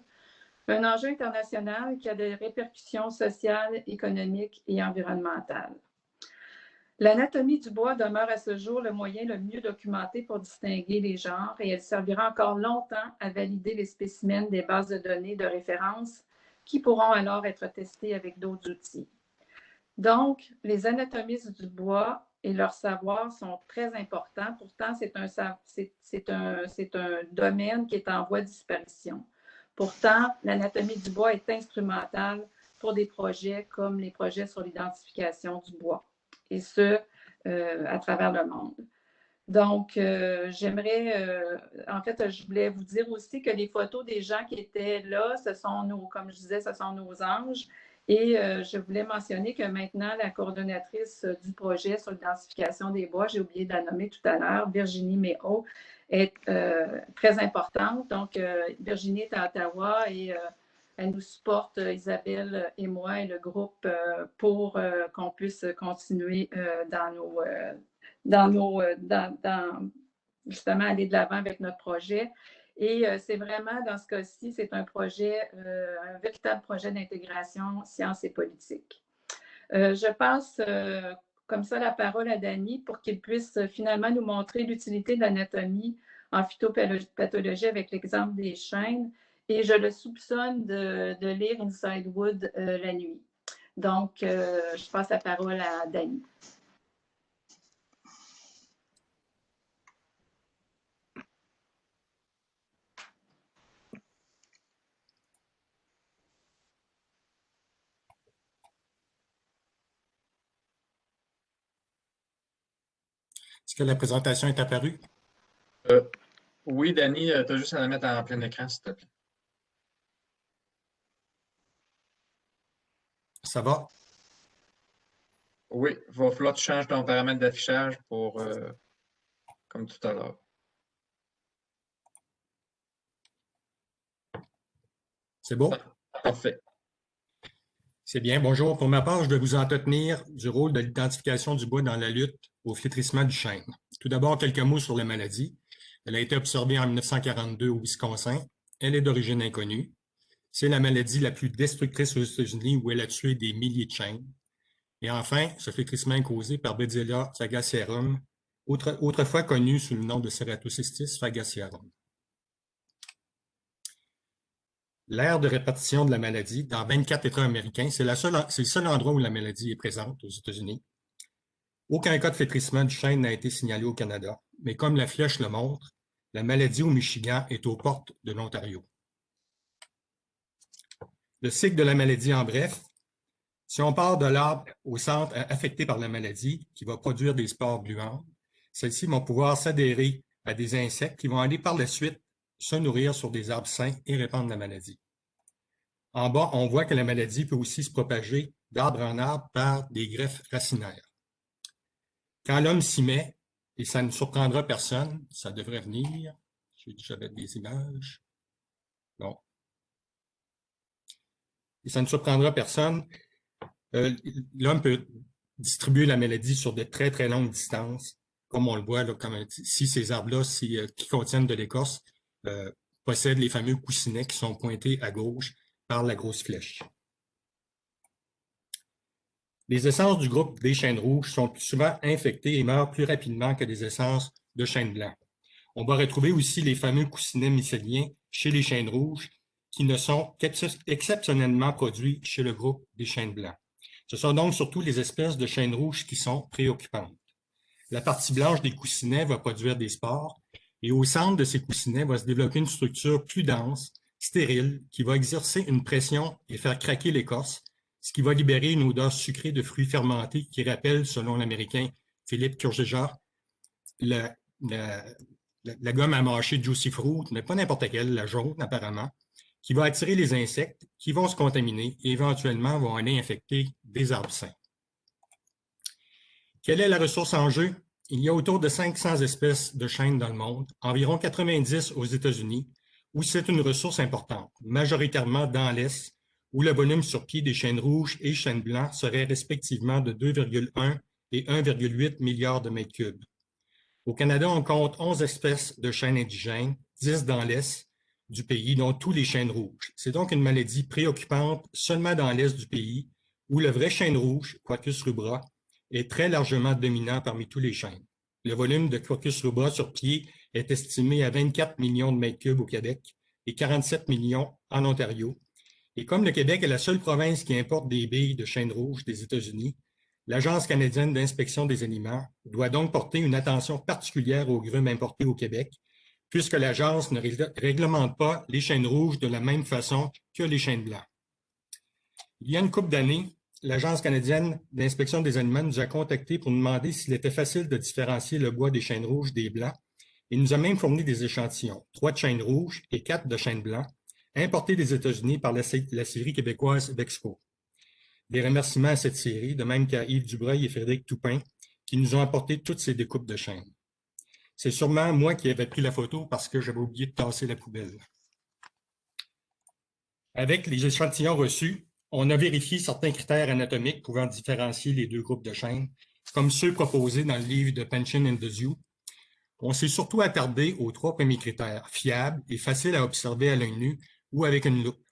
C: un enjeu international qui a des répercussions sociales, économiques et environnementales. L'anatomie du bois demeure à ce jour le moyen le mieux documenté pour distinguer les genres et elle servira encore longtemps à valider les spécimens des bases de données de référence qui pourront alors être testés avec d'autres outils. Donc, les anatomistes du bois et leur savoir sont très importants. Pourtant, c'est un domaine qui est en voie de disparition. Pourtant, l'anatomie du bois est instrumentale pour des projets comme les projets sur l'identification du bois, et ce, à travers le monde. Donc, en fait, je voulais vous dire aussi que les photos des gens qui étaient là, comme je disais, ce sont nos anges. Et je voulais mentionner que maintenant, la coordonnatrice du projet sur l'identification des bois, j'ai oublié de la nommer tout à l'heure, Virginie Méhaut, est très importante. Donc, Virginie est à Ottawa et elle nous supporte, Isabelle et moi et le groupe, pour qu'on puisse continuer justement aller de l'avant avec notre projet. Et c'est vraiment, dans ce cas-ci, c'est un projet, un véritable projet d'intégration sciences et politique. Je passe comme ça la parole à Dani pour qu'il puisse finalement nous montrer l'utilité de l'anatomie en phytopathologie avec l'exemple des chênes. Et je le soupçonne de lire Inside Wood la nuit. Donc, je passe la parole à Dani.
E: Est-ce que la présentation est apparue?
A: Oui, Dani, tu as juste à la mettre en plein écran, s'il te plaît.
E: Ça va?
A: Oui, il va falloir que tu changes ton paramètre d'affichage pour comme tout à l'heure.
E: C'est beau?
A: Parfait.
E: C'est bien. Bonjour. Pour ma part, je vais vous entretenir du rôle de l'identification du bois dans la lutte au flétrissement du chêne. Tout d'abord, quelques mots sur la maladie. Elle a été observée en 1942 au Wisconsin. Elle est d'origine inconnue. C'est la maladie la plus destructrice aux États-Unis où elle a tué des milliers de chênes. Et enfin, ce flétrissement est causé par Bordetella fagaciarum, autrefois connu sous le nom de Ceratocystis fagaciarum. L'aire de répartition de la maladie dans 24 États américains, c'est le seul endroit où la maladie est présente aux États-Unis. Aucun cas de flétrissement du chêne n'a été signalé au Canada, mais comme la flèche le montre, la maladie au Michigan est aux portes de l'Ontario. Le cycle de la maladie en bref, si on part de l'arbre au centre affecté par la maladie, qui va produire des spores gluantes, celles-ci vont pouvoir s'adhérer à des insectes qui vont aller par la suite se nourrir sur des arbres sains et répandre la maladie. En bas, on voit que la maladie peut aussi se propager d'arbre en arbre par des greffes racinaires. Quand l'homme s'y met, et ça ne surprendra personne, ça devrait venir, je vais déjà mettre des images, bon. Et ça ne surprendra personne, l'homme peut distribuer la maladie sur de très, très longues distances, comme on le voit, là, comme si ces arbres-là, qui contiennent de l'écorce, possèdent les fameux coussinets qui sont pointés à gauche par la grosse flèche. Les essences du groupe des chênes rouges sont plus souvent infectées et meurent plus rapidement que les essences de chênes blancs. On va retrouver aussi les fameux coussinets mycéliens chez les chênes rouges qui ne sont qu'exceptionnellement produits chez le groupe des chênes blancs. Ce sont donc surtout les espèces de chênes rouges qui sont préoccupantes. La partie blanche des coussinets va produire des spores et au centre de ces coussinets va se développer une structure plus dense, stérile, qui va exercer une pression et faire craquer l'écorce, ce qui va libérer une odeur sucrée de fruits fermentés qui rappelle, selon l'Américain Philippe Kurkdjian, la gomme à mâcher Juicy Fruit, mais pas n'importe quelle, la jaune apparemment, qui va attirer les insectes qui vont se contaminer et éventuellement vont aller infecter des arbres sains. Quelle est la ressource en jeu? Il y a autour de 500 espèces de chênes dans le monde, environ 90 aux États-Unis, où c'est une ressource importante, majoritairement dans l'Est, où le volume sur pied des chênes rouges et chênes blancs serait respectivement de 2,1 et 1,8 milliards de mètres cubes. Au Canada, on compte 11 espèces de chênes indigènes, 10 dans l'Est du pays, dont tous les chênes rouges. C'est donc une maladie préoccupante seulement dans l'Est du pays, où le vrai chêne rouge, Quercus rubra, est très largement dominant parmi tous les chênes. Le volume de Quercus rubra sur pied est estimé à 24 millions de mètres cubes au Québec et 47 millions en Ontario. Et comme le Québec est la seule province qui importe des billes de chêne rouge des États-Unis, l'Agence canadienne d'inspection des aliments doit donc porter une attention particulière aux grumes importés au Québec, puisque l'Agence ne réglemente pas les chênes rouges de la même façon que les chênes blancs. Il y a une couple d'années, l'Agence canadienne d'inspection des aliments nous a contactés pour nous demander s'il était facile de différencier le bois des chênes rouges des blancs et nous a même fourni des échantillons, 3 de chênes rouges et 4 de chênes blancs, importés des États-Unis par la série québécoise Vexco. Des remerciements à cette série, de même qu'à Yves Dubreuil et Frédéric Toupin, qui nous ont apporté toutes ces découpes de chênes. C'est sûrement moi qui avais pris la photo parce que j'avais oublié de tasser la poubelle. Avec les échantillons reçus, on a vérifié certains critères anatomiques pouvant différencier les deux groupes de chênes, comme ceux proposés dans le livre de Pynchon and Dessous. On s'est surtout attardé aux 3 premiers critères, fiables et faciles à observer à l'œil nu ou avec une loupe.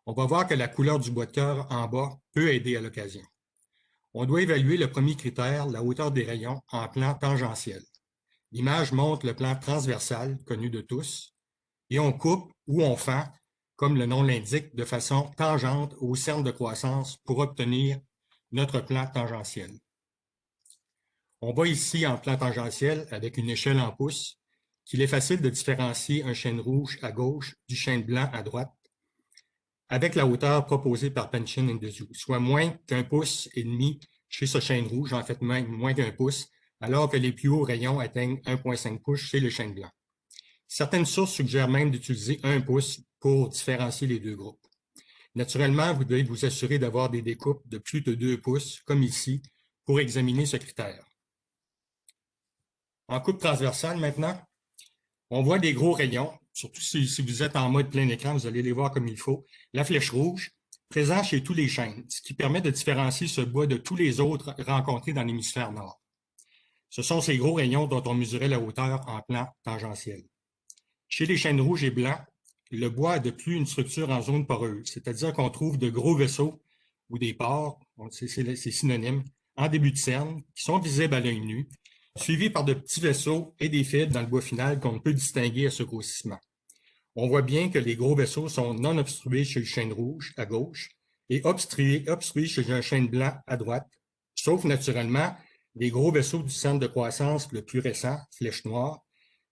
E: On va voir que la couleur du bois de cœur en bas peut aider à l'occasion. On doit évaluer le premier critère, la hauteur des rayons, en plan tangentiel. L'image montre le plan transversal, connu de tous, et on coupe ou on fend, comme le nom l'indique, de façon tangente au cercle de croissance pour obtenir notre plan tangentiel. On voit ici en plan tangentiel, avec une échelle en pouces, qu'il est facile de différencier un chêne rouge à gauche du chêne blanc à droite, avec la hauteur proposée par Pynchon and Dessous, soit moins qu'1,5 pouce chez ce chêne rouge, en fait même moins qu'1 pouce, alors que les plus hauts rayons atteignent 1,5 pouces chez le chêne blanc. Certaines sources suggèrent même d'utiliser 1 pouce pour différencier les deux groupes. Naturellement, vous devez vous assurer d'avoir des découpes de plus de 2 pouces, comme ici, pour examiner ce critère. En coupe transversale maintenant, on voit des gros rayons, surtout si vous êtes en mode plein écran, vous allez les voir comme il faut. La flèche rouge, présent chez tous les chênes, ce qui permet de différencier ce bois de tous les autres rencontrés dans l'hémisphère nord. Ce sont ces gros rayons dont on mesurait la hauteur en plan tangentiel. Chez les chênes rouges et blancs, le bois a de plus une structure en zone poreuse, c'est-à-dire qu'on trouve de gros vaisseaux ou des pores, c'est synonyme, en début de cerne, qui sont visibles à l'œil nu, suivis par de petits vaisseaux et des fibres dans le bois final qu'on peut distinguer à ce grossissement. On voit bien que les gros vaisseaux sont non obstrués chez le chêne rouge à gauche et obstrués chez un chêne blanc à droite, sauf naturellement les gros vaisseaux du centre de croissance le plus récent, flèche noire,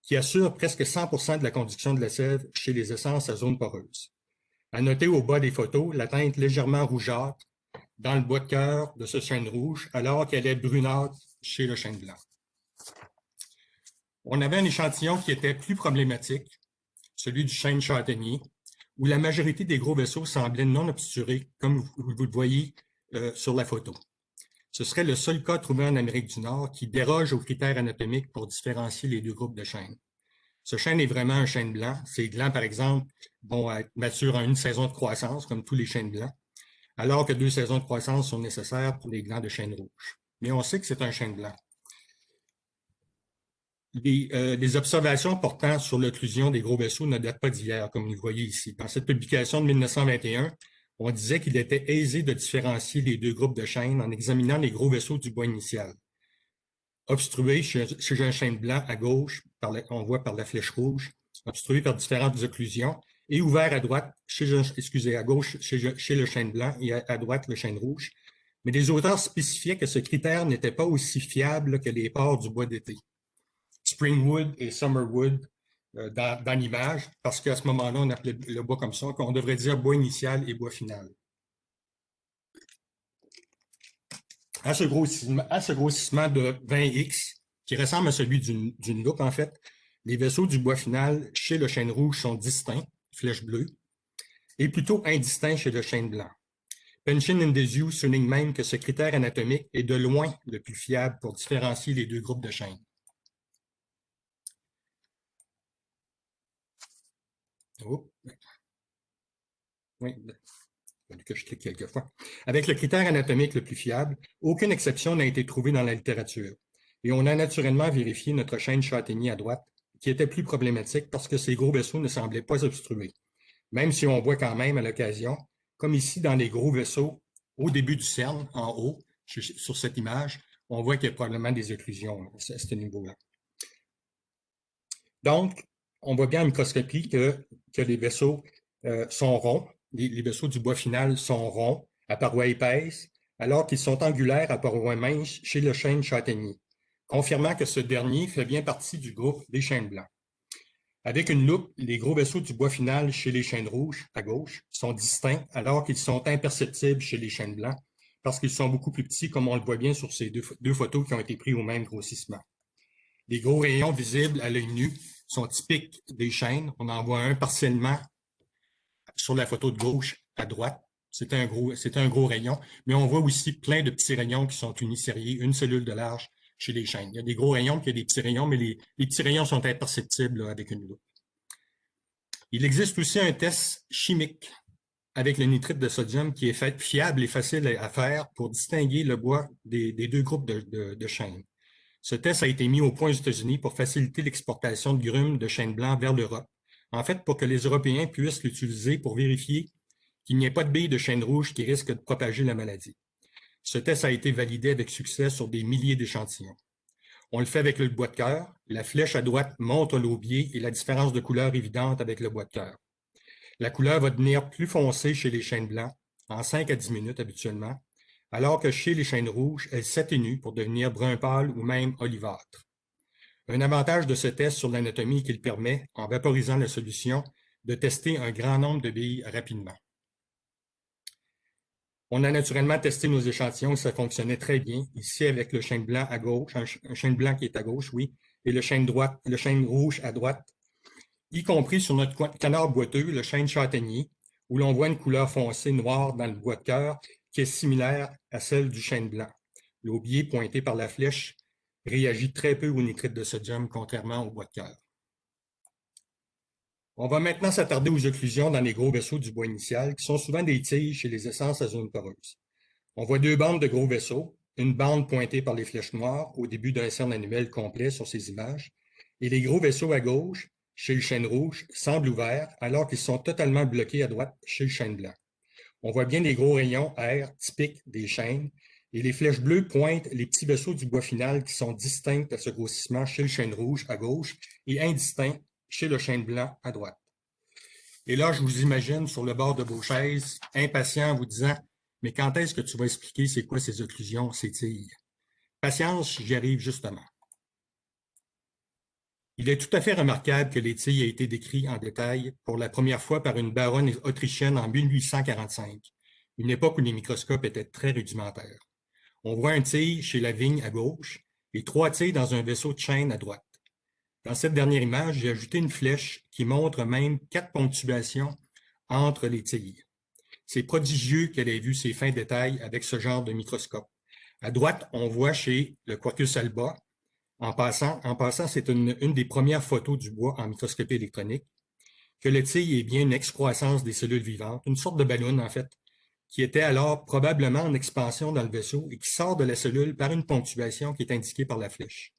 E: qui assure presque 100% de la conduction de la sève chez les essences à zone poreuse. À noter au bas des photos la teinte légèrement rougeâtre dans le bois de cœur de ce chêne rouge, alors qu'elle est brunâtre chez le chêne blanc. On avait un échantillon qui était plus problématique, celui du chêne châtaignier, où la majorité des gros vaisseaux semblaient non obturés, comme vous le voyez sur la photo. Ce serait le seul cas trouvé en Amérique du Nord qui déroge aux critères anatomiques pour différencier les deux groupes de chênes. Ce chêne est vraiment un chêne blanc. Ces glands, par exemple, vont être matures en une saison de croissance, comme tous les chênes blancs, alors que 2 saisons de croissance sont nécessaires pour les glands de chêne rouge. Mais on sait que c'est un chêne blanc. Les observations portant sur l'occlusion des gros vaisseaux ne datent pas d'hier, comme vous le voyez ici. Dans cette publication de 1921, On disait qu'il était aisé de différencier les deux groupes de chaînes en examinant les gros vaisseaux du bois initial. Obstrué chez un chêne blanc à gauche, on voit par la flèche rouge, obstrué par différentes occlusions, et ouvert à droite, à gauche chez le chêne blanc et à droite le chêne rouge. Mais les auteurs spécifiaient que ce critère n'était pas aussi fiable que les pores du bois d'été. Springwood et Summerwood dans l'image, parce qu'à ce moment-là, on appelait le bois comme ça, qu'on devrait dire bois initial et bois final. À ce grossissement de 20x, qui ressemble à celui d'une loupe en fait, les vaisseaux du bois final chez le chêne rouge sont distincts, flèche bleue, et plutôt indistincts chez le chêne blanc. Pynchon et Indesiu soulignent même que ce critère anatomique est de loin le plus fiable pour différencier les deux groupes de chênes. Oh. Oui, que je clique quelques fois. Avec le critère anatomique le plus fiable, aucune exception n'a été trouvée dans la littérature. Et on a naturellement vérifié notre chêne châtaignier à droite, qui était plus problématique parce que ces gros vaisseaux ne semblaient pas obstrués. Même si on voit quand même à l'occasion, comme ici dans les gros vaisseaux, au début du cerne, en haut, sur cette image, on voit qu'il y a probablement des occlusions à ce niveau-là. Donc, on voit bien en microscopie que les vaisseaux sont ronds, les vaisseaux du bois final sont ronds, à parois épaisses, alors qu'ils sont angulaires à parois minces chez le chêne châtaignier, confirmant que ce dernier fait bien partie du groupe des chênes blancs. Avec une loupe, les gros vaisseaux du bois final chez les chênes rouges, à gauche, sont distincts alors qu'ils sont imperceptibles chez les chênes blancs, parce qu'ils sont beaucoup plus petits, comme on le voit bien sur ces deux photos qui ont été prises au même grossissement. Les gros rayons visibles à l'œil nu sont typiques des chênes. On en voit un partiellement sur la photo de gauche à droite. C'est un gros rayon, mais on voit aussi plein de petits rayons qui sont unisériés, une cellule de large chez les chênes. Il y a des gros rayons, puis il y a des petits rayons, mais les petits rayons sont imperceptibles là, avec une loupe. Il existe aussi un test chimique avec le nitrite de sodium qui est fiable et facile à faire pour distinguer le bois des deux groupes de chênes. Ce test a été mis au point aux États-Unis pour faciliter l'exportation de grumes de chêne blanc vers l'Europe. En fait, pour que les Européens puissent l'utiliser pour vérifier qu'il n'y ait pas de billes de chêne rouge qui risquent de propager la maladie. Ce test a été validé avec succès sur des milliers d'échantillons. On le fait avec le bois de cœur. La flèche à droite montre l'aubier et la différence de couleur évidente avec le bois de cœur. La couleur va devenir plus foncée chez les chênes blancs, en 5 à 10 minutes habituellement, alors que chez les chênes rouges, elle s'atténue pour devenir brun pâle ou même olivâtre. Un avantage de ce test sur l'anatomie est qu'il permet, en vaporisant la solution, de tester un grand nombre de billes rapidement. On a naturellement testé nos échantillons et ça fonctionnait très bien. Ici, avec le chêne blanc à gauche, un chêne blanc qui est à gauche, oui, et le chêne rouge à droite, y compris sur notre canard boiteux, le chêne châtaignier, où l'on voit une couleur foncée noire dans le bois de cœur qui est similaire à celle du chêne blanc. L'aubier pointé par la flèche réagit très peu au nitrite de sodium, contrairement au bois de cœur. On va maintenant s'attarder aux occlusions dans les gros vaisseaux du bois initial, qui sont souvent des tiges et les essences à zone poreuse. On voit deux bandes de gros vaisseaux, une bande pointée par les flèches noires au début d'un cerne annuel complet sur ces images, et les gros vaisseaux à gauche, chez le chêne rouge, semblent ouverts, alors qu'ils sont totalement bloqués à droite chez le chêne blanc. On voit bien les gros rayons R typiques des chênes, et les flèches bleues pointent les petits vaisseaux du bois final qui sont distincts à ce grossissement chez le chêne rouge à gauche et indistincts chez le chêne blanc à droite. Et là, je vous imagine sur le bord de vos chaises, impatient en vous disant « Mais quand est-ce que tu vas expliquer c'est quoi ces occlusions, ces tiges? » Patience, j'y arrive justement. Il est tout à fait remarquable que les tiges aient été décrits en détail pour la première fois par une baronne autrichienne en 1845, une époque où les microscopes étaient très rudimentaires. On voit un tige chez la vigne à gauche et 3 tiges dans un vaisseau de chêne à droite. Dans cette dernière image, j'ai ajouté une flèche qui montre même 4 ponctuations entre les tiges. C'est prodigieux qu'elle ait vu ces fins détails avec ce genre de microscope. À droite, on voit chez le Quercus alba, en passant c'est une des premières photos du bois en microscopie électronique, que le tige est bien une excroissance des cellules vivantes, une sorte de ballon en fait, qui était alors probablement en expansion dans le vaisseau et qui sort de la cellule par une ponctuation qui est indiquée par la flèche.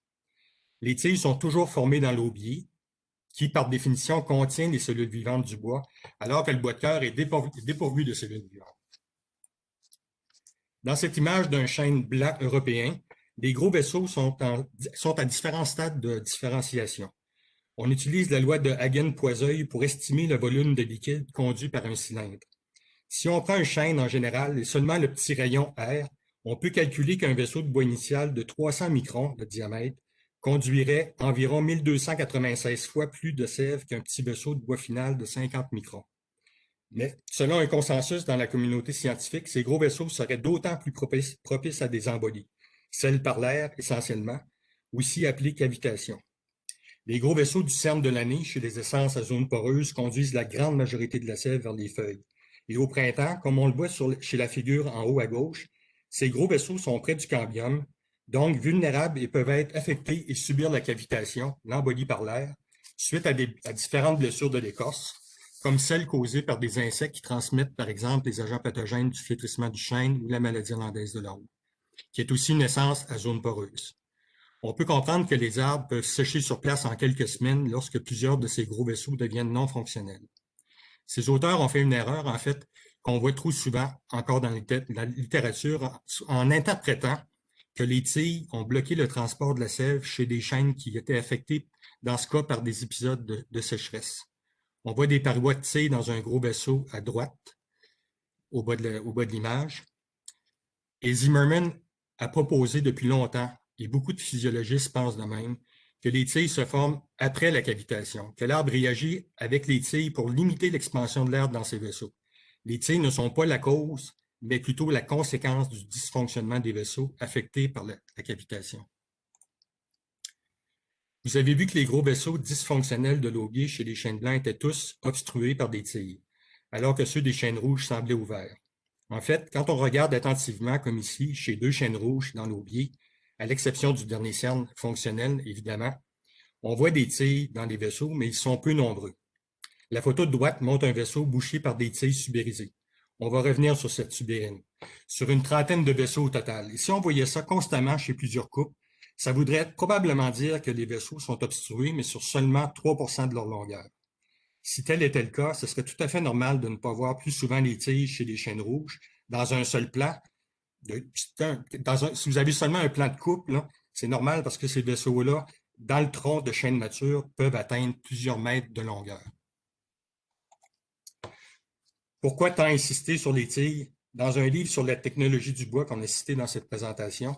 E: Les tiges sont toujours formées dans l'aubier qui, par définition, contient les cellules vivantes du bois, alors que le bois de cœur est dépourvu de cellules vivantes. Dans cette image d'un chêne blanc européen, les gros vaisseaux sont à différents stades de différenciation. On utilise la loi de Hagen-Poiseuille pour estimer le volume de liquide conduit par un cylindre. Si on prend un chêne en général et seulement le petit rayon R, on peut calculer qu'un vaisseau de bois initial de 300 microns de diamètre conduirait environ 1296 fois plus de sève qu'un petit vaisseau de bois final de 50 microns. Mais selon un consensus dans la communauté scientifique, ces gros vaisseaux seraient d'autant plus propices à des embolies, celles par l'air essentiellement, aussi appelées cavitations. Les gros vaisseaux du CERN de l'année chez les essences à zone poreuse conduisent la grande majorité de la sève vers les feuilles. Et au printemps, comme on le voit chez la figure en haut à gauche, ces gros vaisseaux sont près du cambium, donc vulnérables et peuvent être affectés et subir la cavitation, l'embolie par l'air, suite à différentes blessures de l'écorce, comme celles causées par des insectes qui transmettent, par exemple, les agents pathogènes du flétrissement du chêne ou la maladie hollandaise de l'orme, qui est aussi une essence à zone poreuse. On peut comprendre que les arbres peuvent sécher sur place en quelques semaines lorsque plusieurs de ces gros vaisseaux deviennent non fonctionnels. Ces auteurs ont fait une erreur, en fait, qu'on voit trop souvent encore dans la littérature, en interprétant que les tiges ont bloqué le transport de la sève chez des chênes qui étaient affectés, dans ce cas, par des épisodes de sécheresse. On voit des parois de tiges dans un gros vaisseau à droite, au bas de l'image. Et Zimmerman a proposé depuis longtemps, et beaucoup de physiologistes pensent de même, que les tiges se forment après la cavitation, que l'arbre réagit avec les tiges pour limiter l'expansion de l'air dans ces vaisseaux. Les tiges ne sont pas la cause, mais plutôt la conséquence du dysfonctionnement des vaisseaux affectés par la cavitation. Vous avez vu que les gros vaisseaux dysfonctionnels de l'aubier chez les chênes blancs étaient tous obstrués par des tiges, alors que ceux des chênes rouges semblaient ouverts. En fait, quand on regarde attentivement, comme ici, chez 2 chênes rouges dans l'aubier, à l'exception du dernier cerne fonctionnel, évidemment, on voit des tiges dans les vaisseaux, mais ils sont peu nombreux. La photo de droite montre un vaisseau bouché par des tiges subérisées. On va revenir sur cette subérine. Sur une trentaine de vaisseaux au total. Et si on voyait ça constamment chez plusieurs couples, ça voudrait probablement dire que les vaisseaux sont obstrués, mais sur seulement 3% de leur longueur. Si tel était le cas, ce serait tout à fait normal de ne pas voir plus souvent les tiges chez les chênes rouges dans un seul plan. Si vous avez seulement un plan de couple, c'est normal parce que ces vaisseaux-là, dans le tronc de chênes matures, peuvent atteindre plusieurs mètres de longueur. Pourquoi tant insister sur les tiges? Dans un livre sur la technologie du bois qu'on a cité dans cette présentation,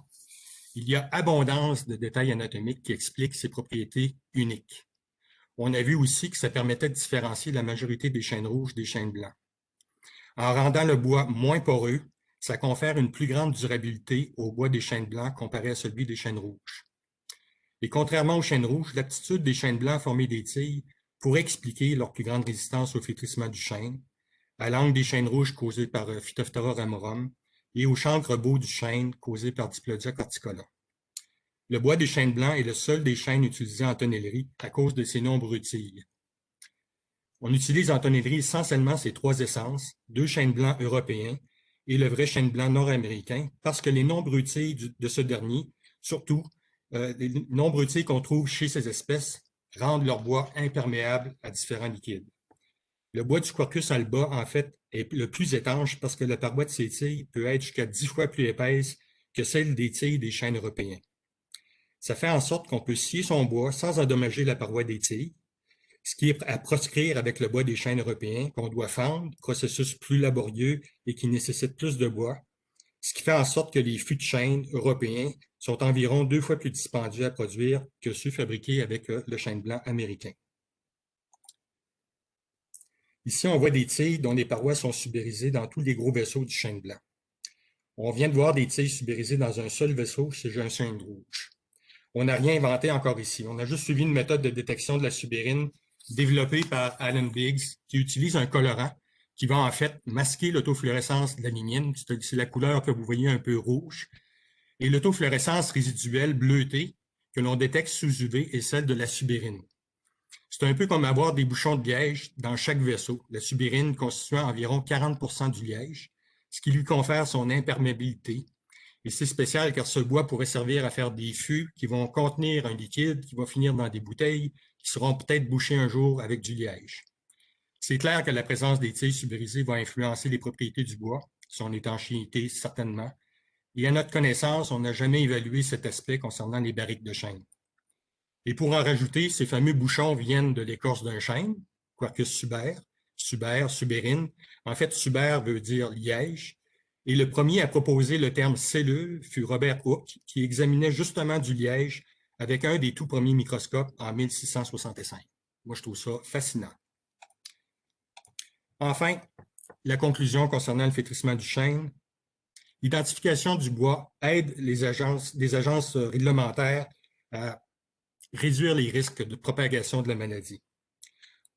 E: il y a abondance de détails anatomiques qui expliquent ses propriétés uniques. On a vu aussi que ça permettait de différencier la majorité des chênes rouges des chênes blancs. En rendant le bois moins poreux, ça confère une plus grande durabilité au bois des chênes blancs comparé à celui des chênes rouges. Et contrairement aux chênes rouges, l'aptitude des chênes blancs à former des tiges pourrait expliquer leur plus grande résistance au flétrissement du chêne, à l'angle des chênes rouges causés par Phytophthora ramorum et au chancre beau du chêne causé par Diplodia corticola. Le bois des chênes blancs est le seul des chênes utilisés en tonnellerie à cause de ses nombreux tiges. On utilise en tonnellerie essentiellement ces 3 essences, 2 chênes blancs européens et le vrai chêne blanc nord-américain, parce que les nombreux tiges de ce dernier, surtout les nombreux tiges qu'on trouve chez ces espèces, rendent leur bois imperméable à différents liquides. Le bois du Quercus alba, en fait, est le plus étanche parce que la paroi de ces tiges peut être jusqu'à 10 fois plus épaisse que celle des tiges des chênes européens. Ça fait en sorte qu'on peut scier son bois sans endommager la paroi des tiges, ce qui est à proscrire avec le bois des chênes européens qu'on doit fendre, processus plus laborieux et qui nécessite plus de bois, ce qui fait en sorte que les fûts de chêne européens sont environ 2 fois plus dispendieux à produire que ceux fabriqués avec le chêne blanc américain. Ici, on voit des tiges dont les parois sont subérisées dans tous les gros vaisseaux du chêne blanc. On vient de voir des tiges subérisées dans un seul vaisseau chez un chêne rouge. On n'a rien inventé encore ici. On a juste suivi une méthode de détection de la subérine développée par Alan Biggs qui utilise un colorant qui va en fait masquer l'autofluorescence de la lignine. C'est la couleur que vous voyez un peu rouge. Et l'autofluorescence résiduelle bleutée que l'on détecte sous UV est celle de la subérine. C'est un peu comme avoir des bouchons de liège dans chaque vaisseau, la subérine constituant environ 40% du liège, ce qui lui confère son imperméabilité. Et c'est spécial car ce bois pourrait servir à faire des fûts qui vont contenir un liquide qui va finir dans des bouteilles qui seront peut-être bouchées un jour avec du liège. C'est clair que la présence des tiges subrisées va influencer les propriétés du bois, son étanchéité certainement. Et à notre connaissance, on n'a jamais évalué cet aspect concernant les barriques de chêne. Et pour en rajouter, ces fameux bouchons viennent de l'écorce d'un chêne, Quercus suber, subérine. En fait, suber veut dire liège. Et le premier à proposer le terme cellule fut Robert Hooke, qui examinait justement du liège avec un des tout premiers microscopes en 1665. Moi, je trouve ça fascinant. Enfin, la conclusion concernant le flétrissement du chêne. L'identification du bois aide des agences réglementaires à réduire les risques de propagation de la maladie.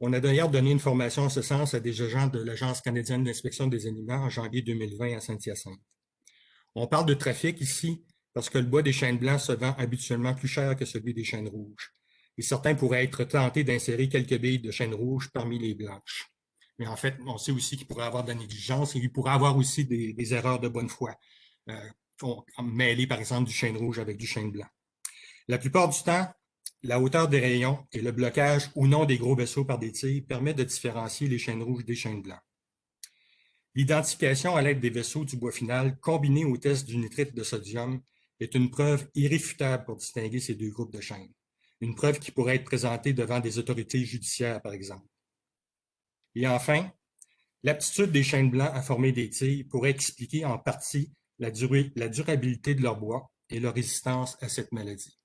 E: On a d'ailleurs donné une formation en ce sens à des agents de l'Agence canadienne d'inspection des aliments en janvier 2020 à Saint-Hyacinthe. On parle de trafic ici parce que le bois des chênes blancs se vend habituellement plus cher que celui des chênes rouges. Et certains pourraient être tentés d'insérer quelques billes de chêne rouge parmi les blanches. Mais en fait, on sait aussi qu'il pourrait y avoir de la négligence et il pourrait y avoir aussi des erreurs de bonne foi, mêlées par exemple du chêne rouge avec du chêne blanc. La plupart du temps, la hauteur des rayons et le blocage ou non des gros vaisseaux par des tiges permettent de différencier les chênes rouges des chênes blancs. L'identification à l'aide des vaisseaux du bois final, combinée au test du nitrite de sodium, est une preuve irréfutable pour distinguer ces deux groupes de chênes. Une preuve qui pourrait être présentée devant des autorités judiciaires, par exemple. Et enfin, l'aptitude des chênes blancs à former des tiges pourrait expliquer en partie la durabilité de leur bois et leur résistance à cette maladie.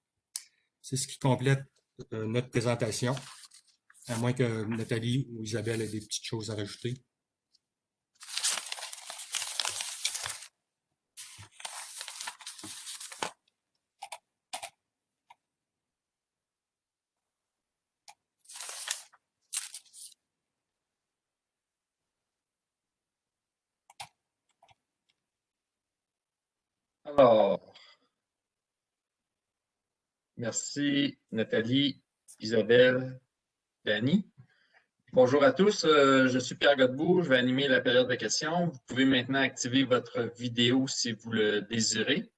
E: C'est ce qui complète notre présentation, à moins que Nathalie ou Isabelle aient des petites choses à rajouter.
A: Alors, merci Nathalie, Isabelle, Dany. Bonjour à tous, je suis Pierre Godbout, je vais animer la période de questions. Vous pouvez maintenant activer votre vidéo si vous le désirez.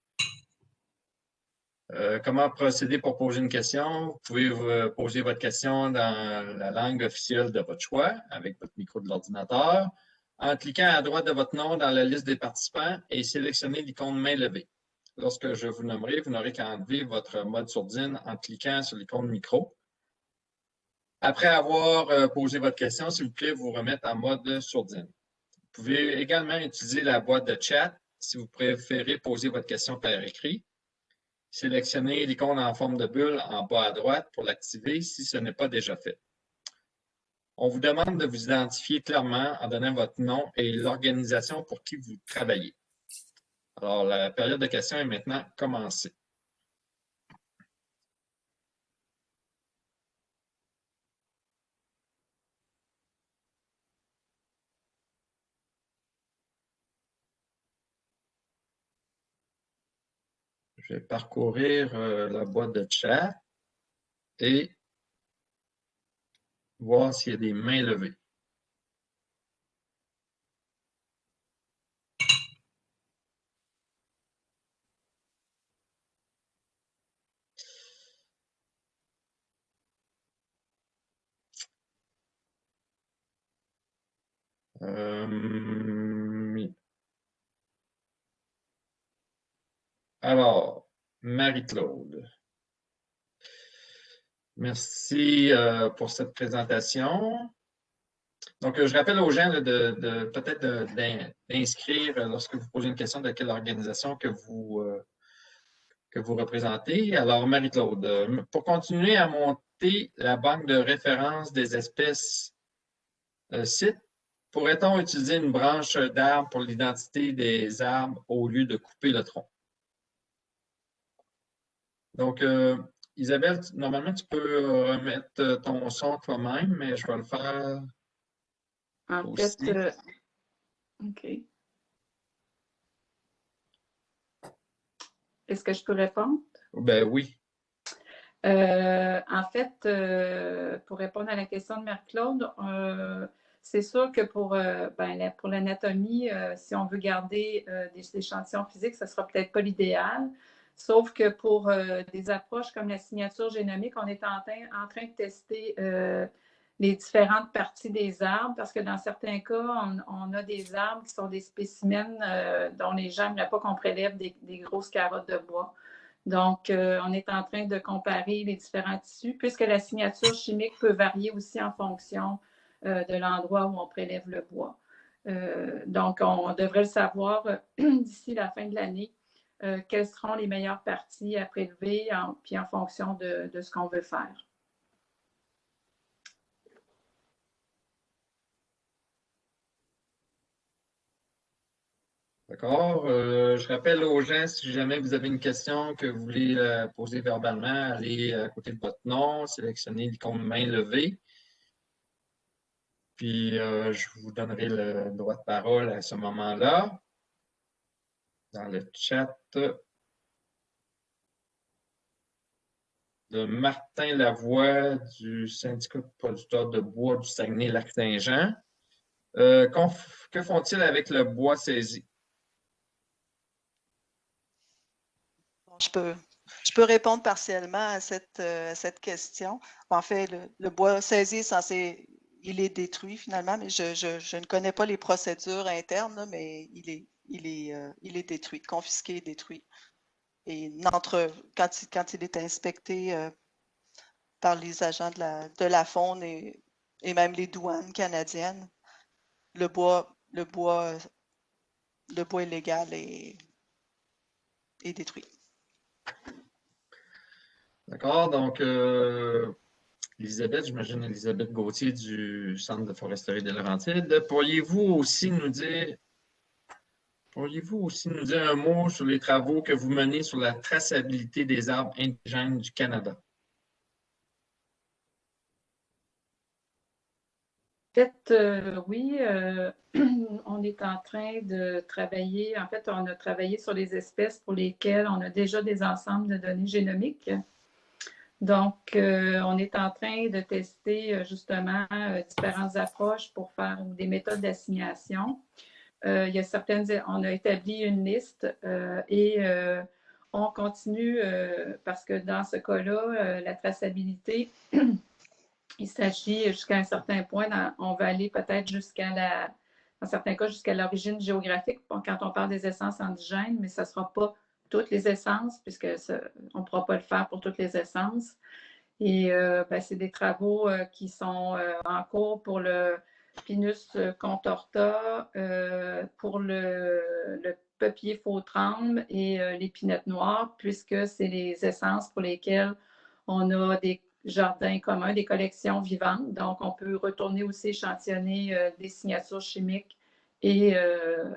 A: Comment procéder pour poser une question? Vous pouvez poser votre question dans la langue officielle de votre choix avec votre micro de l'ordinateur en cliquant à droite de votre nom dans la liste des participants et sélectionnez l'icône main levée. Lorsque je vous nommerai, vous n'aurez qu'à enlever votre mode sourdine en cliquant sur l'icône micro. Après avoir posé votre question, s'il vous plaît, vous remettre en mode sourdine. Vous pouvez également utiliser la boîte de chat si vous préférez poser votre question par écrit. Sélectionnez l'icône en forme de bulle en bas à droite pour l'activer si ce n'est pas déjà fait. On vous demande de vous identifier clairement en donnant votre nom et l'organisation pour qui vous travaillez. Alors, la période de questions est maintenant commencée. Je vais parcourir la boîte de chat et voir s'il y a des mains levées. Alors, Marie-Claude, merci pour cette présentation. Donc, je rappelle aux gens peut-être d'inscrire lorsque vous posez une question de quelle organisation que vous représentez. Alors, Marie-Claude, pour continuer à monter la banque de référence des espèces sites, pourrait-on utiliser une branche d'arbre pour l'identité des arbres au lieu de couper le tronc? Donc, Isabelle, normalement, tu peux remettre ton son toi-même, mais je vais le faire
C: En
A: aussi.
C: fait, OK. Est-ce que je peux répondre?
A: Ben oui.
C: En fait, pour répondre à la question de Marie-Claude, c'est sûr que pour l'anatomie, si on veut garder des échantillons physiques, ce ne sera peut-être pas l'idéal. Sauf que pour des approches comme la signature génomique, on est en train de tester les différentes parties des arbres parce que dans certains cas, on a des arbres qui sont des spécimens dont les gens n'aiment pas qu'on prélève des grosses carottes de bois. Donc, on est en train de comparer les différents tissus puisque la signature chimique peut varier aussi en fonction de l'endroit où on prélève le bois. Donc, on devrait le savoir d'ici la fin de l'année. Quelles seront les meilleures parties à prélever, puis en fonction de ce qu'on veut faire.
A: D'accord. Je rappelle aux gens, si jamais vous avez une question que vous voulez poser verbalement, allez à côté de votre nom, sélectionnez l'icône main levée. Puis, je vous donnerai le droit de parole à ce moment-là. Dans le chat de Martin Lavoie du syndicat de producteurs de bois du Saguenay-Lac-Saint-Jean. Que font-ils avec le bois saisi?
D: Je peux répondre partiellement à cette question. En fait, le bois saisi il est détruit finalement, mais je ne connais pas les procédures internes, là, mais il est détruit, confisqué et détruit. Et quand il est inspecté par les agents de la faune et même les douanes canadiennes, le bois illégal est détruit.
A: D'accord, donc Elisabeth, j'imagine Elisabeth Gauthier du Centre de foresterie des Laurentides. Pourriez-vous aussi nous dire un mot sur les travaux que vous menez sur la traçabilité des arbres indigènes du Canada?
C: En fait, oui, on est en train de travailler. En fait, on a travaillé sur les espèces pour lesquelles on a déjà des ensembles de données génomiques. Donc, on est en train de tester justement différentes approches pour faire des méthodes d'assignation. Il y a on a établi une liste et on continue parce que dans ce cas-là, la traçabilité, il s'agit jusqu'à un certain point, on va aller peut-être dans certains cas, jusqu'à l'origine géographique quand on parle des essences indigènes, mais ce ne sera pas toutes les essences, puisque on ne pourra pas le faire pour toutes les essences. Et c'est des travaux qui sont en cours pour le Pinus contorta, pour le peuplier faux-tremble et l'épinette noire, puisque c'est les essences pour lesquelles on a des jardins communs, des collections vivantes. Donc, on peut retourner aussi échantillonner des signatures chimiques et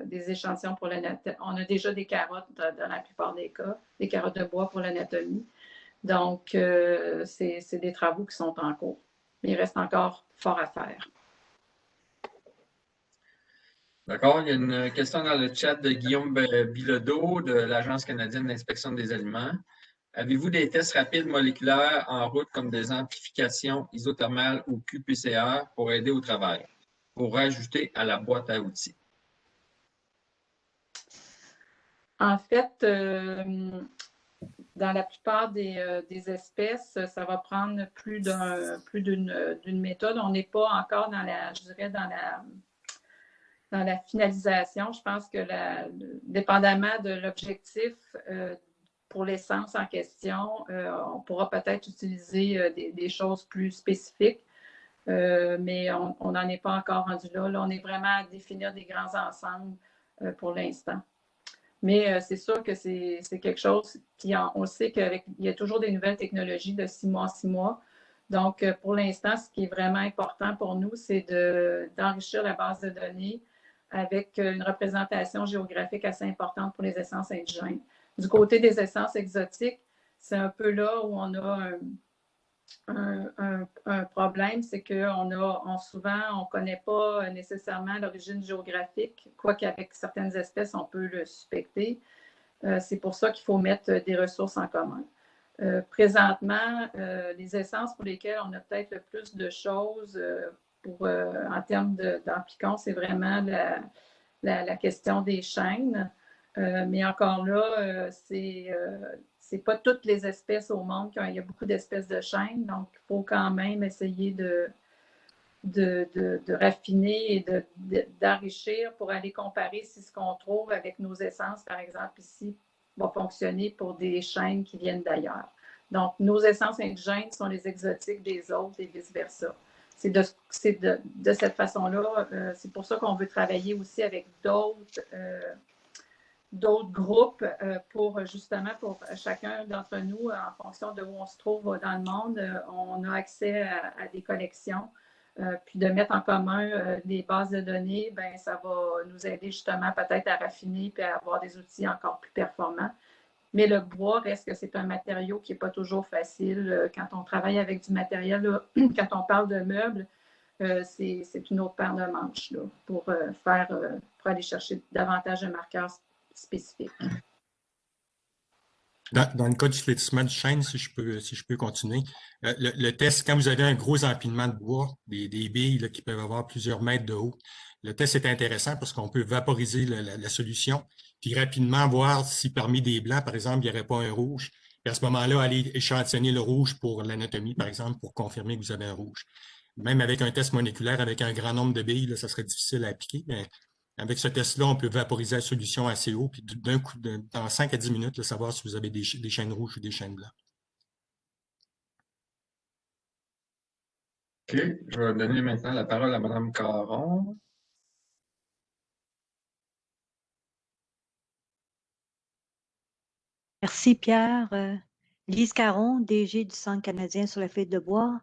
C: des échantillons pour l'anatomie. On a déjà des carottes dans la plupart des cas, des carottes de bois pour l'anatomie. Donc, c'est des travaux qui sont en cours. Mais il reste encore fort à faire.
A: D'accord. Il y a une question dans le chat de Guillaume Bilodeau de l'Agence canadienne d'inspection des aliments. Avez-vous des tests rapides moléculaires en route comme des amplifications isothermales ou qPCR pour aider au travail, pour rajouter à la boîte à outils?
C: En fait, dans la plupart des espèces, ça va prendre plus d'une méthode. On n'est pas encore dans la finalisation. Je pense que dépendamment de l'objectif pour l'essence en question, on pourra peut-être utiliser des choses plus spécifiques, mais on n'en est pas encore rendu là. Là, on est vraiment à définir des grands ensembles pour l'instant. Mais c'est sûr que c'est quelque chose on sait qu'il y a toujours des nouvelles technologies de 6 mois en 6 mois. Donc, pour l'instant, ce qui est vraiment important pour nous, c'est d'enrichir la base de données avec une représentation géographique assez importante pour les essences indigènes. Du côté des essences exotiques, c'est un peu là où on a un problème, c'est qu'on souvent, on ne connaît pas nécessairement l'origine géographique, quoique avec certaines espèces, on peut le suspecter. C'est pour ça qu'il faut mettre des ressources en commun. Présentement, les essences pour lesquelles on a peut-être le plus de choses en termes d'amplicons, c'est vraiment la question des chênes. Mais encore là, c'est pas toutes les espèces au monde, il y a beaucoup d'espèces de chênes, donc il faut quand même essayer de raffiner et d'enrichir pour aller comparer si ce qu'on trouve avec nos essences, par exemple ici, va fonctionner pour des chênes qui viennent d'ailleurs. Donc, nos essences indigènes sont les exotiques des autres et vice-versa. C'est de cette façon-là, c'est pour ça qu'on veut travailler aussi avec d'autres groupes pour justement, pour chacun d'entre nous, en fonction de où on se trouve dans le monde, on a accès à des collections. Puis de mettre en commun des bases de données, ben ça va nous aider justement peut-être à raffiner et à avoir des outils encore plus performants. Mais le bois reste que c'est un matériau qui n'est pas toujours facile. Quand on travaille avec du matériel, là, quand on parle de meubles, c'est une autre paire de manches là, pour aller chercher davantage de marqueurs spécifiques.
E: Dans le cas du flétissement du chêne, si je peux continuer, le test, quand vous avez un gros empilement de bois, des billes là, qui peuvent avoir plusieurs mètres de haut, le test est intéressant parce qu'on peut vaporiser la solution, puis rapidement voir si parmi des blancs, par exemple, il n'y aurait pas un rouge. Puis à ce moment-là, aller échantillonner le rouge pour l'anatomie, par exemple, pour confirmer que vous avez un rouge. Même avec un test moléculaire, avec un grand nombre de billes, là, ça serait difficile à appliquer, mais avec ce test-là, on peut vaporiser la solution assez haut, puis d'un coup, dans 5 à 10 minutes, là, savoir si vous avez des chaînes rouges ou des chaînes blancs.
A: OK, je vais donner maintenant la parole à Mme Caron.
F: Merci Pierre. Lise Caron, DG du Centre canadien sur la feuille de bois.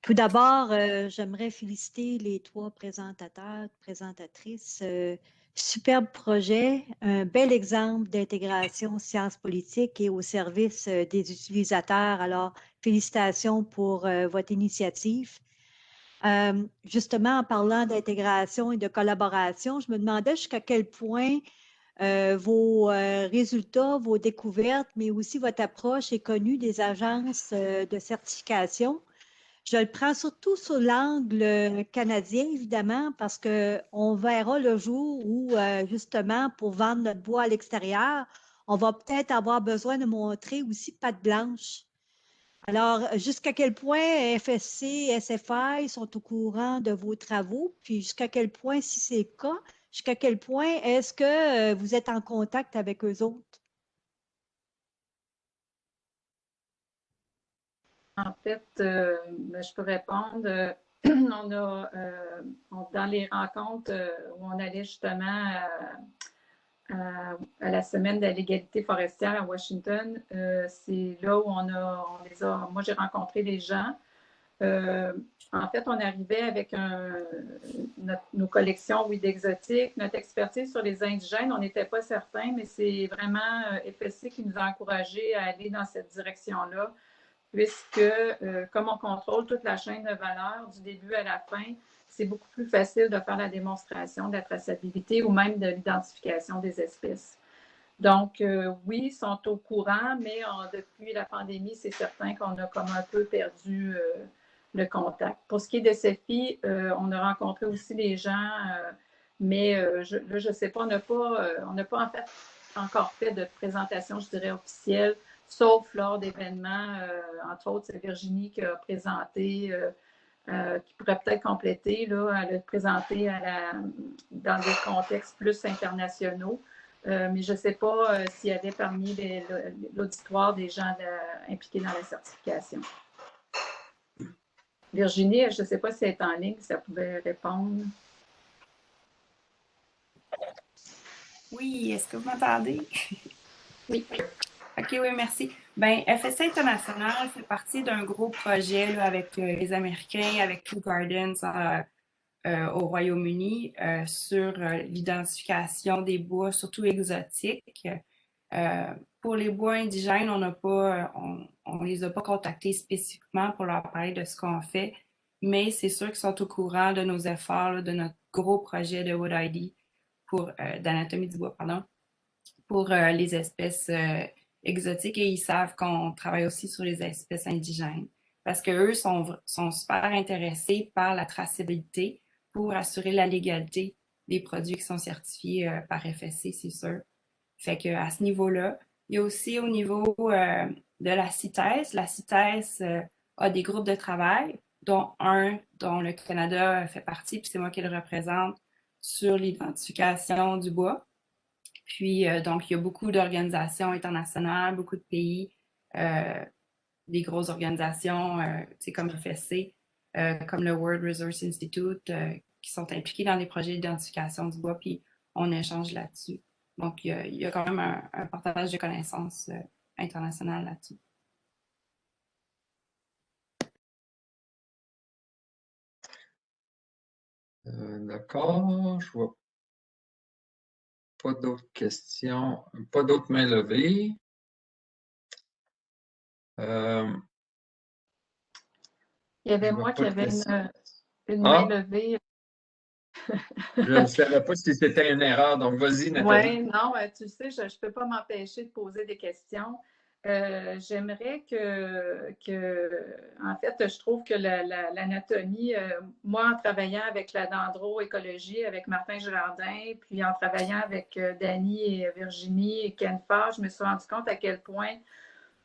F: Tout d'abord, j'aimerais féliciter les 3 présentateurs, présentatrices. Superbe projet, un bel exemple d'intégration sciences politiques et au service des utilisateurs. Alors, félicitations pour votre initiative. Justement, en parlant d'intégration et de collaboration, je me demandais jusqu'à quel point vos résultats, vos découvertes, mais aussi votre approche est connue des agences de certification. Je le prends surtout sur l'angle canadien, évidemment, parce qu'on verra le jour où, justement, pour vendre notre bois à l'extérieur, on va peut-être avoir besoin de montrer aussi patte blanche. Alors, jusqu'à quel point FSC, SFI sont au courant de vos travaux, puis jusqu'à quel point, si c'est le cas, jusqu'à quel point est-ce que vous êtes en contact avec eux autres?
C: En fait, je peux répondre. On a, dans les rencontres où on allait justement à la semaine de la légalité forestière à Washington, c'est là où moi j'ai rencontré des gens. En fait, on arrivait avec nos collections, oui, d'exotiques, notre expertise sur les indigènes, on n'était pas certain, mais c'est vraiment FSC qui nous a encouragés à aller dans cette direction-là, puisque comme on contrôle toute la chaîne de valeur du début à la fin, c'est beaucoup plus facile de faire la démonstration de la traçabilité ou même de l'identification des espèces. Donc, oui, ils sont au courant, mais depuis la pandémie, c'est certain qu'on a comme un peu perdu le contact. Pour ce qui est de CEFI, on a rencontré aussi des gens, mais je ne sais pas, on n'a pas en fait encore fait de présentation, je dirais, officielle, sauf lors d'événements. Entre autres, c'est Virginie qui a présenté, qui pourrait peut-être compléter, là, elle a présenté dans des contextes plus internationaux. Mais je ne sais pas s'il y avait parmi l'auditoire des gens impliqués dans la certification. Virginie, je ne sais pas si elle est en ligne, si elle pouvait répondre.
G: Oui, est-ce que vous m'entendez?
C: Oui.
G: OK, oui, merci. Bien, FSC International fait partie d'un gros projet là, avec les Américains, avec Kew Gardens au Royaume-Uni sur l'identification des bois, surtout exotiques. Pour les bois indigènes, on les a pas contactés spécifiquement pour leur parler de ce qu'on fait, mais c'est sûr qu'ils sont au courant de nos efforts, là, de notre gros projet de Wood ID d'anatomie du bois, pardon, pour les espèces exotiques, et ils savent qu'on travaille aussi sur les espèces indigènes. parce qu'eux sont super intéressés par la traçabilité pour assurer la légalité des produits qui sont certifiés par FSC, c'est sûr. Fait qu'à ce niveau-là, il y a aussi au niveau de la CITES. La CITES a des groupes de travail, dont un dont le Canada fait partie, puis c'est moi qui le représente, sur l'identification du bois. Puis, donc, il y a beaucoup d'organisations internationales, beaucoup de pays, des grosses organisations, comme FSC, comme le World Resource Institute, qui sont impliqués dans les projets d'identification du bois, puis on échange là-dessus. Donc, il y a quand même un partage de connaissances international là-dessus.
A: D'accord, je vois pas d'autres questions, pas d'autres mains levées.
C: Il y avait
A: Je vois
C: moi
A: pas
C: qui
A: de
C: avais
A: questions.
C: une main
A: Ah,
C: levée.
A: je ne savais pas si c'était une erreur, donc vas-y, Nathalie.
C: Oui, non, tu sais, je ne peux pas m'empêcher de poser des questions. J'aimerais en fait, je trouve que l'anatomie, moi, en travaillant avec la dendroécologie, avec Martin Girardin, puis en travaillant avec Dany et Virginie et Ken Farr, je me suis rendu compte à quel point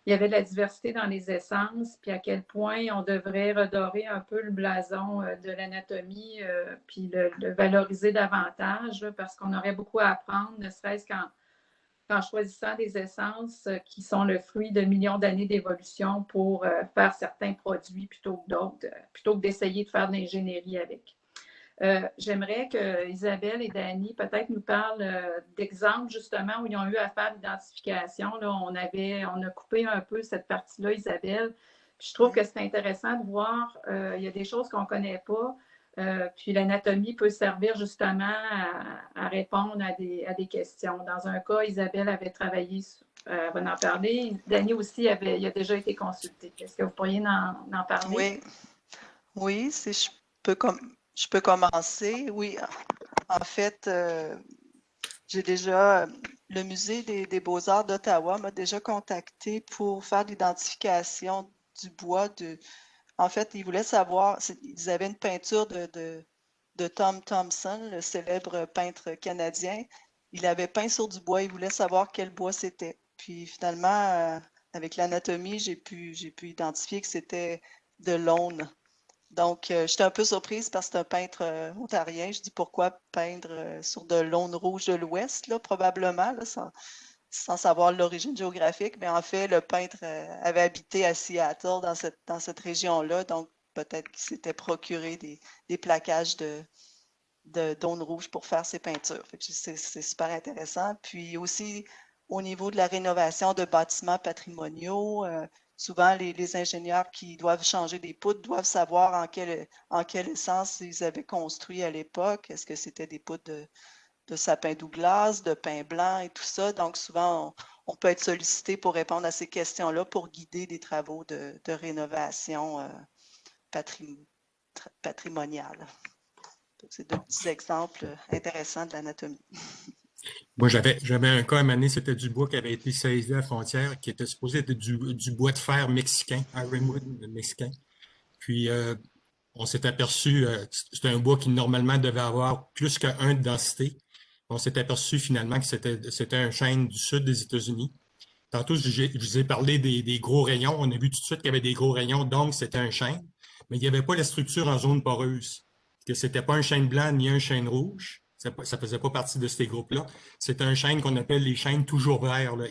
C: il y avait de la diversité dans les essences, puis à quel point on devrait redorer un peu le blason de l'anatomie, puis le valoriser davantage, là, parce qu'on aurait beaucoup à apprendre, ne serait-ce qu'en choisissant des essences qui sont le fruit de millions d'années d'évolution pour faire certains produits plutôt que d'autres, plutôt que d'essayer de faire de l'ingénierie avec. J'aimerais que Isabelle et Dany peut-être nous parlent d'exemples justement où ils ont eu à faire l'identification. Là, on a coupé un peu cette partie-là, Isabelle. Puis je trouve que c'est intéressant de voir, il y a des choses qu'on ne connaît pas. Puis l'anatomie peut servir justement à répondre à des questions. Dans un cas, Isabelle avait travaillé, elle va en parler. Dany aussi il a déjà été consulté. Est-ce que vous pourriez en parler?
D: Oui, oui, si je peux commencer. Oui, en fait, j'ai déjà, le Musée des Beaux-Arts d'Ottawa m'a déjà contacté pour faire l'identification du bois. En fait, ils voulaient savoir, ils avaient une peinture de Tom Thomson, le célèbre peintre canadien. Il avait peint sur du bois, ils voulaient savoir quel bois c'était. Puis finalement, avec l'anatomie, j'ai pu identifier que c'était de l'aune. Donc, j'étais un peu surprise parce que c'est un peintre ontarien. Je dis pourquoi peindre sur de l'aune rouge de l'Ouest, là, probablement, là, sans savoir l'origine géographique. Mais en fait, le peintre avait habité à Seattle, dans cette région-là. Donc, peut-être qu'il s'était procuré des plaquages d'aune rouge pour faire ses peintures. C'est super intéressant. Puis aussi, au niveau de la rénovation de bâtiments patrimoniaux, souvent les ingénieurs qui doivent changer des poutres doivent savoir en quelle essence ils avaient construit à l'époque. Est-ce que c'était des poutres de sapin Douglas, de pin blanc et tout ça? Donc, souvent, on peut être sollicité pour répondre à ces questions-là pour guider des travaux de rénovation patrimoniale. C'est deux petits exemples intéressants de l'anatomie.
E: Moi, j'avais un cas à un moment donné, c'était du bois qui avait été saisi à la frontière, qui était supposé être du bois de fer mexicain, ironwood mexicain. Puis, on s'est aperçu, c'était un bois qui normalement devait avoir plus qu'un de densité. On s'est aperçu finalement que c'était un chêne du sud des États-Unis. Tantôt, je vous ai parlé des gros rayons. On a vu tout de suite qu'il y avait des gros rayons, donc c'était un chêne. Mais il n'y avait pas la structure en zone poreuse. Que c'était pas un chêne blanc ni un chêne rouge. Ça ne faisait pas partie de ces groupes-là. C'est un chêne qu'on appelle les chênes toujours verts, le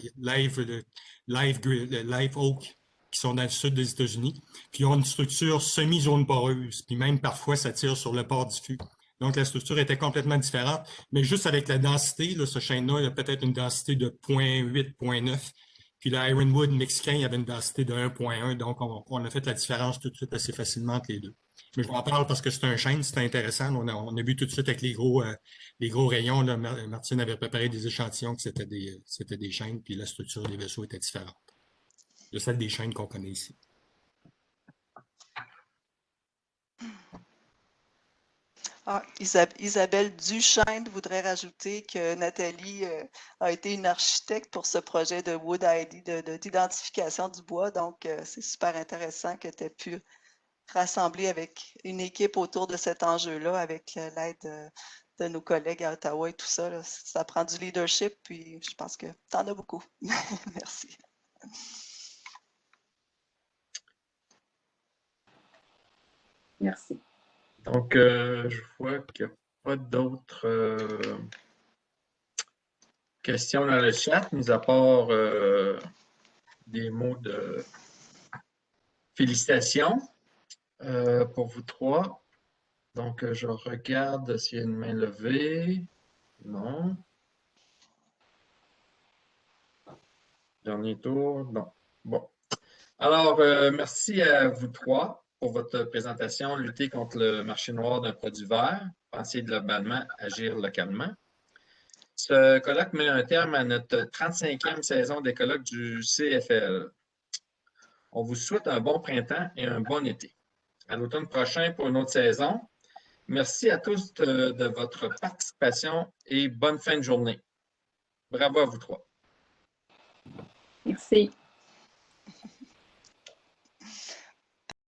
E: live oak, qui sont dans le sud des États-Unis. Puis ils ont une structure semi-zone poreuse. Puis même parfois, ça tire sur le port diffus. Donc, la structure était complètement différente. Mais juste avec la densité, là, ce chêne-là, il a peut-être une densité de 0,8, 0,9. Puis l'ironwood mexicain, il y avait une densité de 1,1. Donc, on a fait la différence tout de suite assez facilement entre les deux. Mais je vous en parle parce que c'est un chêne, c'est intéressant. On a vu tout de suite avec les gros rayons. Là, Martine avait préparé des échantillons que c'était des chênes, puis la structure des vaisseaux était différente de celle des chênes qu'on connaît ici.
D: Ah, Isabelle Duchesne voudrait rajouter que Nathalie a été une architecte pour ce projet de Wood ID, d'identification du bois. Donc, c'est super intéressant que tu aies pu rassembler avec une équipe autour de cet enjeu-là, avec l'aide de nos collègues à Ottawa et tout ça. Là. Ça prend du leadership, puis je pense que tu en as beaucoup. Merci.
C: Merci.
A: Donc, je vois qu'il n'y a pas d'autres questions dans le chat, mis à part des mots de félicitations pour vous trois. Donc, je regarde s'il y a une main levée. Non. Dernier tour. Non. Bon. Alors, merci à vous trois pour votre présentation. Lutter contre le marché noir d'un produit vert, penser globalement, agir localement. Ce colloque met un terme à notre 35e saison des colloques du CFL. On vous souhaite un bon printemps et un bon été. À l'automne prochain pour une autre saison. Merci à tous de votre participation et bonne fin de journée. Bravo à vous trois.
C: Merci.